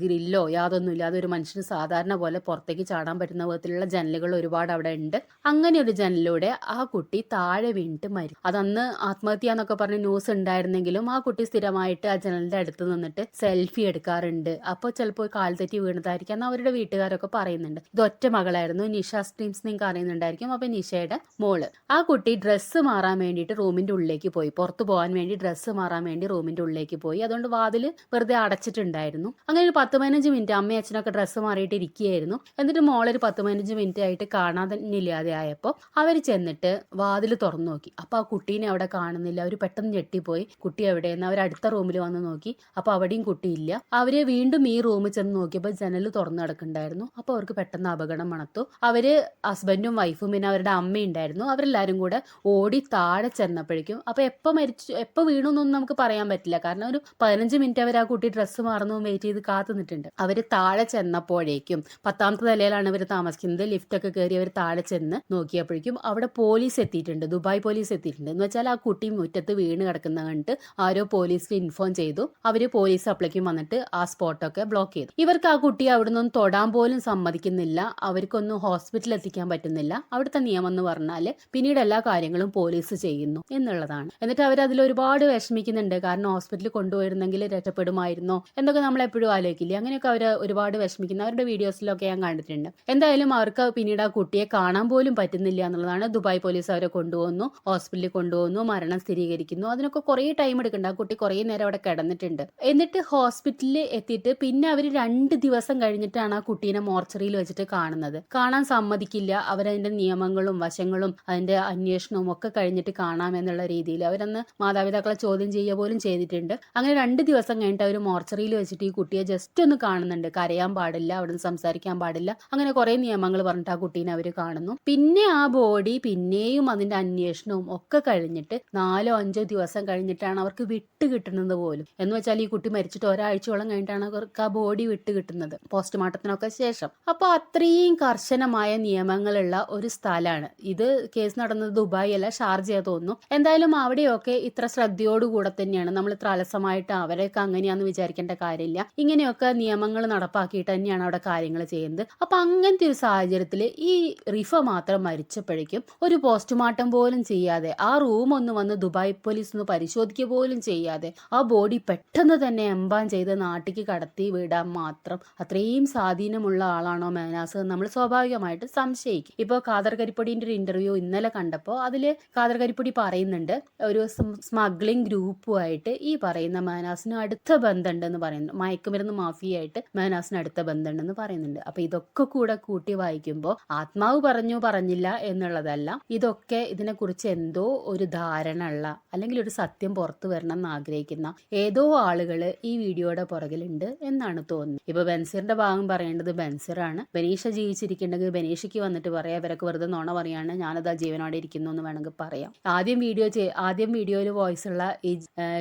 ഗ്രില്ലോ യാതൊന്നും ഇല്ലാതെ ഒരു മനുഷ്യന് സാധാരണ പോലെ പുറത്തേക്ക് ചാടാൻ പറ്റുന്ന വിധത്തിലുള്ള ജനലുകൾ ഒരുപാട് അവിടെ ഉണ്ട്. അങ്ങനെ ഒരു ജനലിലൂടെ ആ കുട്ടി താഴെ വീണിട്ട് മരിച്ചു. അതന്ന് ആത്മഹത്യ എന്നൊക്കെ പറഞ്ഞ് ന്യൂസ് ഉണ്ടായിരുന്നെങ്കിലും ആ കുട്ടി സ്ഥിരമായിട്ട് ആ ജനലിന്റെ അടുത്ത് നിന്നിട്ട് സെൽഫി എടുക്കാറുണ്ട്. അപ്പോൾ ചിലപ്പോൾ കാൽ തെറ്റി വീണതായിരിക്കാം എന്ന് അവരുടെ വീട്ടുകാരൊക്കെ പറയുന്നുണ്ട്. ഇത് ഒറ്റ മകളായിരുന്നു, നിഷ സ്ട്രീംസ് നിങ്ങൾക്ക് അറിയുന്നുണ്ടായിരിക്കും. അപ്പൊ നിഷയുടെ മോള്, ആ കുട്ടി ഡ്രസ്സ് മാറാൻ വേണ്ടിയിട്ട് റൂമിന്റെ ഉള്ളിലേക്ക് പോയി, പുറത്തു പോകാൻ വേണ്ടി ഡ്രസ്സ് മാറാൻ വേണ്ടി റൂമിന്റെ ഉള്ളിലേക്ക് പോയി. അതുകൊണ്ട് വാതില് വെറുതെ അടച്ചിട്ടുണ്ടായിരുന്നു. അങ്ങനെ ഒരു 10-15 മിനിറ്റ് അമ്മയും അച്ഛനൊക്കെ ഡ്രസ്സ് മാറിയിട്ട് ഇരിക്കുകയായിരുന്നു. എന്നിട്ട് മോളൊരു 10-15 മിനിറ്റ് ആയിട്ട് കാണാനില്ലാതെ ആയപ്പോൾ അവർ ചെന്നിട്ട് വാതില് തുറന്നു നോക്കി. അപ്പൊ ആ കുട്ടീനെ അവിടെ കാണുന്നില്ല. അവർ പെട്ടെന്ന് ഞെട്ടിപ്പോയി, കുട്ടി എവിടെയെന്ന് അവർ അടുത്ത റൂമിൽ വന്ന് നോക്കി. അപ്പൊ അവിടെയും കുട്ടിയില്ല. അവര് വീണ്ടും ഈ റൂമിൽ ചെന്ന് നോക്കിയപ്പോൾ ജനൽ തുറന്നു കിടക്കുന്നുണ്ടായിരുന്നു. അപ്പൊ അവർക്ക് പെട്ടെന്ന് അപകടം മണത്തു. അവര് ഹസ്ബൻഡും വൈഫും പിന്നെ അവരുടെ അമ്മയും ഉണ്ടായിരുന്നു. അവരെല്ലാരും കൂടെ ഓടി താഴെ ചെന്നപ്പോഴേക്കും, അപ്പൊ എപ്പോ വീണു എന്നൊന്നും നമുക്ക് പറയാൻ പറ്റില്ല. കാരണം ഒരു 15 മിനിറ്റ് അവർ ആ കുട്ടി ഡ്രസ്സ് മാറുന്നു വെയിറ്റ് ചെയ്ത് കാത്തു നിന്നിട്ടുണ്ട്. അവര് താഴെ ചെന്നപ്പോഴേക്കും 10ാമത്തെ നിലയിലാണ് അവർ താമസിക്കുന്നത്. ലിഫ്റ്റ് ഒക്കെ കയറി അവർ താഴെ ചെന്ന് നോക്കിയപ്പോഴേക്കും അവിടെ പോലീസ് എത്തിയിട്ടുണ്ട്, ദുബായ് പോലീസ് എത്തിയിട്ടുണ്ട്. എന്ന് വെച്ചാൽ ആ കുട്ടി മുറ്റത്ത് വീണ് കിടക്കുന്ന കണ്ടിട്ട് ആരോ പോലീസിൽ ഇൻഫോം ചെയ്തു. അവര് പോലീസ് അപ്ലൈക്കും വന്നിട്ട് ആ സ്പോട്ടൊക്കെ ബ്ലോക്ക് ചെയ്തു. ഇവർക്ക് ആ കുട്ടിയെ അവിടെ നിന്നും തൊടാൻ പോലും സമ്മതിക്കുന്നില്ല. അവർക്കൊന്നും ഹോസ്പിറ്റലിൽ എത്തിക്കാൻ പറ്റുന്നില്ല. അവിടുത്തെ നിയമം എന്ന് പറഞ്ഞാല് പിന്നീട് എല്ലാ കാര്യങ്ങളും പോലീസ് ചെയ്യുന്നു എന്നുള്ളതാണ്. എന്നിട്ട് അവർ അതിൽ ഒരുപാട് വിഷമിക്കുന്നുണ്ട്. കാരണം ഹോസ്പിറ്റലിൽ കൊണ്ടുപോയിരുന്നെങ്കിൽ രക്ഷപ്പെടുമായിരുന്നോ എന്നൊക്കെ നമ്മൾ എപ്പോഴും ആലോചിക്കില്ലേ. അങ്ങനെയൊക്കെ അവർ ഒരുപാട് വിഷമിക്കുന്ന അവരുടെ വീഡിയോസിലൊക്കെ ഞാൻ കണ്ടിട്ടുണ്ട്. എന്തായാലും അവർക്ക് പിന്നീട് ആ കുട്ടിയെ കാണാൻ പോലും പറ്റുന്നില്ല എന്നുള്ളതാണ്. ദുബായ് പോലീസ് അവരെ കൊണ്ടുപോകുന്നു, ഹോസ്പിറ്റലിൽ കൊണ്ടുപോകുന്നു, മരണം സ്ഥിരീകരിക്കുന്നു. അതിനൊക്കെ കുറേ ടൈം എടുക്കുന്നുണ്ട്. ആ കുട്ടി കുറേ നേരം അവിടെ കിടന്നിട്ടുണ്ട്. എന്നിട്ട് ഹോസ്പിറ്റലിൽ എത്തിയിട്ട് പിന്നെ അവർ 2 ദിവസം കഴിഞ്ഞിട്ടാണ് ആ കുട്ടീനെ മോർച്ചറിയിൽ വെച്ചിട്ട് കാണുന്നത്. കാണാൻ സമ്മതിക്കില്ല. അവരതിന്റെ നിയമങ്ങളും വശങ്ങളും അതിന്റെ അന്വേഷണവും ഒക്കെ കഴിഞ്ഞിട്ട് കാണാമെന്നുള്ള രീതിയിൽ അവരന്ന് മാതാപിതാക്കളെ ചോദ്യം ചെയ്യുക പോലും ചെയ്തിട്ടുണ്ട്. അങ്ങനെ 2 ദിവസം കഴിഞ്ഞിട്ട് അവർ മോർച്ചറിയിൽ വെച്ചിട്ട് ഈ കുട്ടിയെ ജസ്റ്റ് ഒന്ന് കാണുന്നുണ്ട്. കരയാൻ പാടില്ല, അവിടുന്ന് സംസാരിക്കാൻ പാടില്ല, അങ്ങനെ കുറെ നിയമങ്ങൾ പറഞ്ഞിട്ട് ആ കുട്ടീനെ അവർ കാണുന്നു. പിന്നെ ആ ബോഡി പിന്നെയും അതിന്റെ അന്വേഷണവും ഒക്കെ കഴിഞ്ഞിട്ട് 4-5 ദിവസം കഴിഞ്ഞിട്ടാണ് അവർക്ക് വിട്ട് കിട്ടുന്നത് പോലും. എന്ന് വെച്ചാൽ ഈ കുട്ടി മരിച്ചിട്ട് ഒരാഴ്ചയോളം കഴിഞ്ഞിട്ടാണ് അവർക്ക് ആ ബോഡി വിട്ട് കിട്ടുന്നത് പോസ്റ്റ്മോർട്ടത്തിനൊക്കെ ശേഷം. അപ്പൊ അത്രയും കർശനമായ നിയമങ്ങളുള്ള ഒരു സ്ഥലമാണ് ഇത്. കേസ് നടന്നത് ദുബായ് അല്ല, ഷാർജയ തോന്നുന്നു. എന്തായാലും അവിടെയൊക്കെ ഇത്ര ശ്രദ്ധയോടുകൂടെ തന്നെയാണ്. നമ്മൾ ഇത്ര അലസമായിട്ട് അവരെയൊക്കെ അങ്ങനെയാന്ന് വിചാരിക്കേണ്ട കാര്യമില്ല. ഇങ്ങനെയൊക്കെ നിയമങ്ങൾ നടപ്പാക്കിയിട്ട് തന്നെയാണ് അവിടെ കാര്യങ്ങൾ ചെയ്യുന്നത്. അപ്പൊ അങ്ങനത്തെ ഒരു സാഹചര്യത്തിൽ ഈ റിഫ മാത്രം മരിച്ചപ്പോഴേക്കും ഒരു പോസ്റ്റ്മോർട്ടം പോലും ചെയ്യാതെ, ആ റൂം ഒന്ന് വന്ന് ദുബായ് പോലീസ് ഒന്ന് പരിശോധിക്കുക പോലും ചെയ്യാതെ ആ ബോഡി പെട്ടെന്ന് തന്നെ എംബാം ചെയ്ത് നാട്ടിലേക്ക് കടത്തി വിടാൻ മാത്രം അത്രയും സ്വാധീനമുള്ള ആളാണോ മേനാസ് എന്ന് നമ്മൾ സ്വാഭാവികമായിട്ട് സംശയിക്കും. ഇപ്പോൾ ഖാദർ കരിപ്പൊടിന്റെ ഒരു ഇന്റർവ്യൂ ഇന്നലെ കണ്ടപ്പോൾ അതില് ഖാദർ കരിപ്പൊടി പറയുന്നുണ്ട്, ഒരു സ്മഗ്ലിംഗ് ഗ്രൂപ്പുമായിട്ട് ഈ പറയുന്ന മേനാസിന് അടുത്ത ബന്ധമുണ്ടെന്ന് പറയുന്നു. മയക്കുമരുന്ന് മാഫിയായിട്ട് മേനാസിന് അടുത്ത ബന്ധമുണ്ടെന്ന് പറയുന്നുണ്ട്. അപ്പൊ ഇതൊക്കെ കൂടെ കൂട്ടി വായിക്കുമ്പോൾ ആത്മാവ് പറഞ്ഞില്ല എന്നുള്ളതല്ല, ഇതൊക്കെ ഇതിനെക്കുറിച്ച് എന്തോ ഒരു ധാരണ ഉള്ള അല്ലെങ്കിൽ ഒരു സത്യം പുറത്തു വരണം എന്ന് ആഗ്രഹിക്കുന്ന ഏതോ ആളുകള് ഈ വീഡിയോയുടെ പുറകിലുണ്ട് എന്നാണ് തോന്നുന്നത്. ഇപ്പൊ ബെൻസിറിന്റെ ഭാഗം പറയേണ്ടത് ബെൻസിറാണ്. ബനീഷ ജീവിച്ചിരിക്കുന്നുണ്ടെങ്കിൽ ബനീഷയ്ക്ക് വന്നിട്ട് പറയാം ഇവരൊക്കെ വെറുതെ നുണ പറയാണ്, ഞാനത് ആ ജീവനോടെ ഇരിക്കുന്നു എന്ന് വേണമെങ്കിൽ പറയാം. ആദ്യം വീഡിയോയിൽ വോയിസ് ഉള്ള ഈ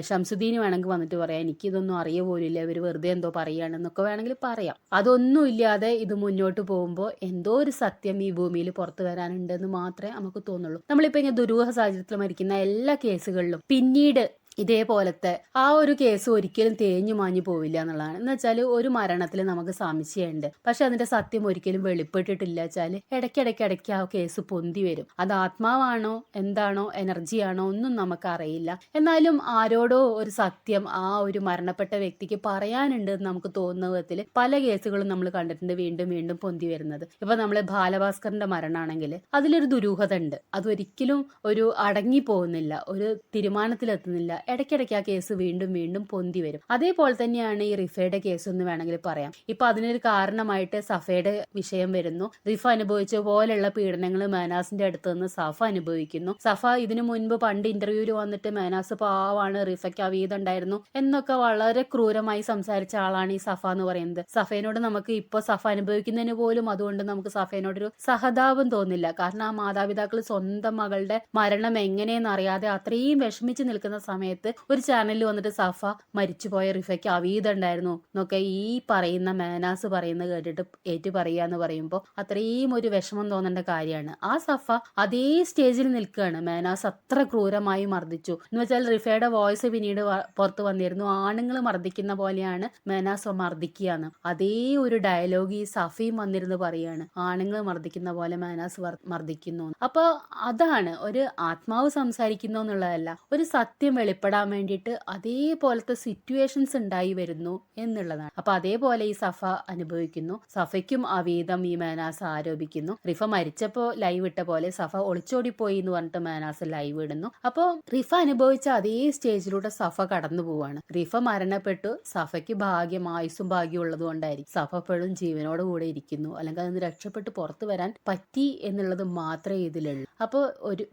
ഷംസുദ്ദീന് വേണമെങ്കിൽ വന്നിട്ട് പറയാം എനിക്കിതൊന്നും അറിയ പോലില്ല, ഇവർ വെറുതെ എന്തോ പറയുകയാണെന്നൊക്കെ വേണമെങ്കിൽ പറയാം. അതൊന്നും ഇല്ലാതെ ഇത് മുന്നോട്ട് പോകുമ്പോൾ എന്തോ ഒരു സത്യം ഈ ഭൂമിയിൽ പുറത്തു വരാനുണ്ടെന്ന് മാത്രമേ നമുക്ക് തോന്നുള്ളൂ. നമ്മളിപ്പോ ഇങ്ങനെ ദുരൂഹ സാഹചര്യത്തിൽ മരിക്കുന്ന എല്ലാ കേസുകളിലും പിന്നീട് ഇതേപോലത്തെ ആ ഒരു കേസ് ഒരിക്കലും തേഞ്ഞു മാഞ്ഞു പോവില്ല എന്നുള്ളതാണ്. എന്ന് വെച്ചാൽ ഒരു മരണത്തിൽ നമുക്ക് സംശയമുണ്ട്, പക്ഷെ അതിന്റെ സത്യം ഒരിക്കലും വെളിപ്പെട്ടിട്ടില്ല വെച്ചാൽ ഇടയ്ക്കിടയ്ക്ക് ആ കേസ് പൊന്തി വരും. അത് ആത്മാവാണോ എന്താണോ എനർജിയാണോ ഒന്നും നമുക്ക് അറിയില്ല. എന്നാലും ആരോടോ ഒരു സത്യം ആ ഒരു മരണപ്പെട്ട വ്യക്തിക്ക് പറയാനുണ്ട് എന്ന് നമുക്ക് തോന്നുന്ന വിധത്തിൽ പല കേസുകളും നമ്മൾ കണ്ടിട്ടുണ്ട് വീണ്ടും വീണ്ടും പൊന്തി വരുന്നത്. ഇപ്പൊ നമ്മള് ബാലഭാസ്കറിന്റെ മരണമാണെങ്കിൽ അതിലൊരു ദുരൂഹത ഉണ്ട്. അതൊരിക്കലും ഒരു അടങ്ങി പോകുന്നില്ല, ഒരു തീരുമാനത്തിലെത്തുന്നില്ല. ഇടയ്ക്കിടയ്ക്ക് ആ കേസ് വീണ്ടും വീണ്ടും പൊന്തി വരും. അതേപോലെ തന്നെയാണ് ഈ റിഫയുടെ കേസ് എന്ന് വേണമെങ്കിൽ പറയാം. ഇപ്പൊ അതിനൊരു കാരണമായിട്ട് സഫയുടെ വിഷയം വരുന്നു. റിഫ അനുഭവിച്ച പോലെയുള്ള പീഡനങ്ങൾ മേനാസിന്റെ അടുത്ത് നിന്ന് സഫ അനുഭവിക്കുന്നു. സഫ ഇതിനു മുൻപ് പണ്ട് ഇന്റർവ്യൂവിൽ വന്നിട്ട് മേനാസ് പാവാണ്, റിഫയ്ക്ക് അവീതം ഉണ്ടായിരുന്നു എന്നൊക്കെ വളരെ ക്രൂരമായി സംസാരിച്ച ആളാണ് ഈ സഫ എന്ന് പറയുന്നത്. സഫേനോട് നമുക്ക് ഇപ്പൊ സഫ അനുഭവിക്കുന്നതിന് പോലും അതുകൊണ്ട് നമുക്ക് സഫേനോടൊരു സഹതാപം തോന്നില്ല. കാരണം ആ മാതാപിതാക്കൾ സ്വന്തം മകളുടെ മരണം എങ്ങനെയെന്ന് അറിയാതെ അത്രയും വിഷമിച്ച് നിൽക്കുന്ന സമയത്ത് ഒരു ചാനലിൽ വന്നിട്ട് സഫ മരിച്ചുപോയ റിഫയ്ക്ക് അവീതം ഉണ്ടായിരുന്നു എന്നൊക്കെ ഈ പറയുന്ന മേനാസ് പറയുന്നത് കേട്ടിട്ട് ഏറ്റു പറയാന്ന് പറയുമ്പോൾ അത്രയും ഒരു വിഷമം തോന്നേണ്ട കാര്യമാണ്. ആ സഫ അതേ സ്റ്റേജിൽ നിൽക്കുകയാണ്. മേനാസ് അത്ര ക്രൂരമായി മർദ്ദിച്ചു എന്ന് വെച്ചാൽ റിഫയുടെ വോയിസ് പിന്നീട് പുറത്ത് വന്നിരുന്നു, ആണുങ്ങൾ മർദ്ദിക്കുന്ന പോലെയാണ് മേനാസ് മർദ്ദിക്കുകയെന്ന്. അതേ ഒരു ഡയലോഗ് ഈ സഫയും വന്നിരുന്ന് പറയാണ്, ആണുങ്ങൾ മർദ്ദിക്കുന്ന പോലെ മേനാസ് മർദ്ദിക്കുന്നു. അപ്പൊ അതാണ് ഒരു ആത്മാവ് സംസാരിക്കുന്നു എന്നുള്ളതല്ല, ഒരു സത്യം വെളിപ്പെടാൻ വേണ്ടിയിട്ട് അതേപോലത്തെ സിറ്റുവേഷൻസ് ഉണ്ടായി വരുന്നു എന്നുള്ളതാണ്. അപ്പൊ അതേപോലെ ഈ സഫ അനുഭവിക്കുന്നു. സഫയ്ക്കും അവീതം ഈ മേനാസ് ആരോപിക്കുന്നു. റിഫ മരിച്ചപ്പോ ലൈവ് ഇട്ട പോലെ സഫ ഒളിച്ചോടിപ്പോയി എന്ന് പറഞ്ഞിട്ട് മേനാസ് ലൈവ് ഇടുന്നു. അപ്പോ റിഫ അനുഭവിച്ച അതേ സ്റ്റേജിലൂടെ സഫ കടന്നു പോവാണ്. റിഫ മരണപ്പെട്ടു, സഫയ്ക്ക് ഭാഗ്യം ആയുസ്സും ഭാഗ്യം ഉള്ളത് കൊണ്ടായിരിക്കും സഫ എപ്പോഴും ജീവനോട് കൂടെ ഇരിക്കുന്നു, അല്ലെങ്കിൽ അതിന് രക്ഷപ്പെട്ട് പുറത്തു വരാൻ പറ്റി എന്നുള്ളത് മാത്രമേ ഇതിലുള്ളൂ. അപ്പൊ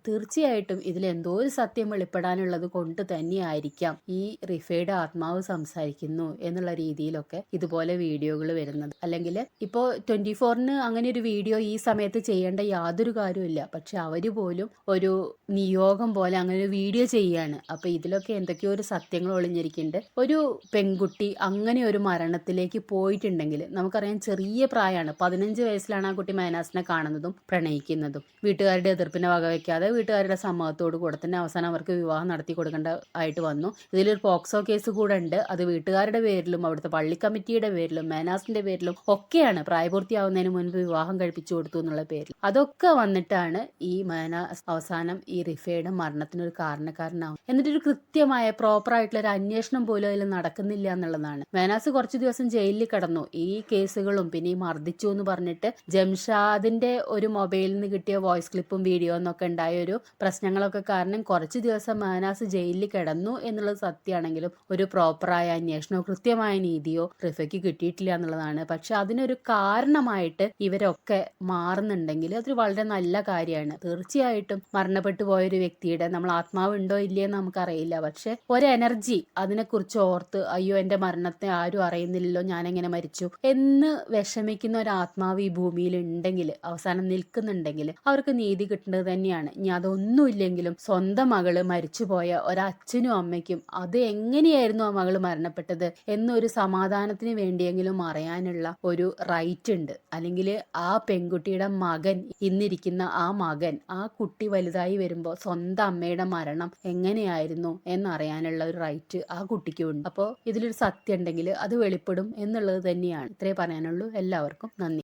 തീർച്ചയായിട്ടും ഇതിൽ എന്തോ ഒരു സത്യം വെളിപ്പെടാനുള്ളത് കൊണ്ട് തന്നെയായിരിക്കാം ഈ റിഫയുടെ ആത്മാവ് സംസാരിക്കുന്നു എന്നുള്ള രീതിയിലൊക്കെ ഇതുപോലെ വീഡിയോകൾ വരുന്നത്. അല്ലെങ്കിൽ ഇപ്പോ 24-ന് അങ്ങനെ ഒരു വീഡിയോ ഈ സമയത്ത് ചെയ്യേണ്ട യാതൊരു കാര്യമില്ല, പക്ഷെ അവര് പോലും ഒരു നിയോഗം പോലെ അങ്ങനെ ഒരു വീഡിയോ ചെയ്യാണ്. അപ്പൊ ഇതിലൊക്കെ എന്തൊക്കെയോ ഒരു സത്യങ്ങൾ ഒളിഞ്ഞിരിക്കുന്നുണ്ട്. ഒരു പെൺകുട്ടി അങ്ങനെ ഒരു മരണത്തിലേക്ക് പോയിട്ടുണ്ടെങ്കിൽ നമുക്കറിയാം, ചെറിയ പ്രായമാണ്, 15 വയസ്സിലാണ് ആ കുട്ടി മേനാസിനെ കാണുന്നതും പ്രണയിക്കുന്നതും. വീട്ടുകാരുടെ എതിർപ്പിനെ വകവയ്ക്കാതെ വീട്ടുകാരുടെ സമ്മതത്തോടു കൂടെ തന്നെ അവസാനം അവർക്ക് വിവാഹം നടത്തി കൊടുക്കേണ്ട ആയിട്ട് വന്നു. ഇതിലൊരു പോക്സോ കേസ് കൂടെ ഉണ്ട്. അത് വീട്ടുകാരുടെ പേരിലും അവിടുത്തെ പള്ളി കമ്മിറ്റിയുടെ പേരിലും മേനാസിന്റെ പേരിലും ഒക്കെയാണ്. പ്രായപൂർത്തിയാവുന്നതിന് മുൻപ് വിവാഹം കഴിപ്പിച്ചു കൊടുത്തു എന്നുള്ള പേരിൽ അതൊക്കെ വന്നിട്ടാണ് ഈ മേനാസ് അവസാനം ഈ റിഫയുടെ മരണത്തിനൊരു കാരണക്കാരനാവും. എന്നിട്ടൊരു കൃത്യമായ പ്രോപ്പർ ആയിട്ടുള്ള ഒരു അന്വേഷണം പോലും അതിൽ നടക്കുന്നില്ല എന്നുള്ളതാണ്. മേനാസ് കുറച്ചു ദിവസം ജയിലിൽ കിടന്നു. ഈ കേസുകളും പിന്നെ ഈ മർദ്ദിച്ചു എന്ന് പറഞ്ഞിട്ട് ജംഷാദിന്റെ ഒരു മൊബൈലിൽ നിന്ന് കിട്ടിയ വോയിസ് ക്ലിപ്പും വീഡിയോ എന്നൊക്കെ ഉണ്ടായ ഒരു പ്രശ്നങ്ങളൊക്കെ കാരണം കുറച്ചു ദിവസം മേനാസ് ജയിലിൽ കിടന്നു എന്നുള്ളത് സത്യമാണെങ്കിലും ഒരു പ്രോപ്പറായ അന്വേഷണമോ കൃത്യമായ നീതിയോ റിഫയ്ക്ക് കിട്ടിയിട്ടില്ല എന്നുള്ളതാണ്. പക്ഷെ അതിനൊരു കാരണമായിട്ട് ഇവരൊക്കെ മാറുന്നുണ്ടെങ്കിൽ അതൊരു വളരെ നല്ല കാര്യമാണ്. തീർച്ചയായിട്ടും മരണപ്പെട്ടു പോയൊരു വ്യക്തിയുടെ നമ്മൾ ആത്മാവ് ഉണ്ടോ ഇല്ലയെന്ന് നമുക്കറിയില്ല, പക്ഷെ ഒരു എനർജി അതിനെക്കുറിച്ച് ഓർത്ത് അയ്യോ എന്റെ മരണത്തെ ആരും അറിയുന്നില്ലല്ലോ, ഞാനെങ്ങനെ മരിച്ചു എന്ന് വിഷമിക്കുന്ന ഒരു ആത്മാവ് ഈ ഭൂമിയിൽ ഉണ്ടെങ്കിൽ, അവസാനം നിൽക്കുന്നുണ്ടെങ്കിൽ അവർക്ക് നീതി കിട്ടേണ്ടത് തന്നെയാണ്. ഇനി അതൊന്നുമില്ലെങ്കിലും സ്വന്തം മകള് മരിച്ചുപോയ ഒരച്ഛനും അമ്മയ്ക്കും അത് എങ്ങനെയായിരുന്നു ആ മകള് മരണപ്പെട്ടത് എന്നൊരു സമാധാനത്തിന് വേണ്ടിയെങ്കിലും അറിയാനുള്ള ഒരു റൈറ്റ് ഉണ്ട്. അല്ലെങ്കിൽ ആ പെൺകുട്ടിയുടെ മകൻ, ഇന്നിരിക്കുന്ന ആ മകൻ, ആ കുട്ടി വലുതായി വരുമ്പോൾ സ്വന്തം അമ്മയുടെ മരണം എങ്ങനെയായിരുന്നു എന്നറിയാനുള്ള ഒരു റൈറ്റ് ആ കുട്ടിക്കും ഉണ്ട്. അപ്പോൾ ഇതിലൊരു സത്യം ഉണ്ടെങ്കിൽ അത് വെളിപ്പെടും എന്നുള്ളത് തന്നെയാണ്. ഇത്രേ പറയാനുള്ളൂ. എല്ലാവർക്കും നന്ദി.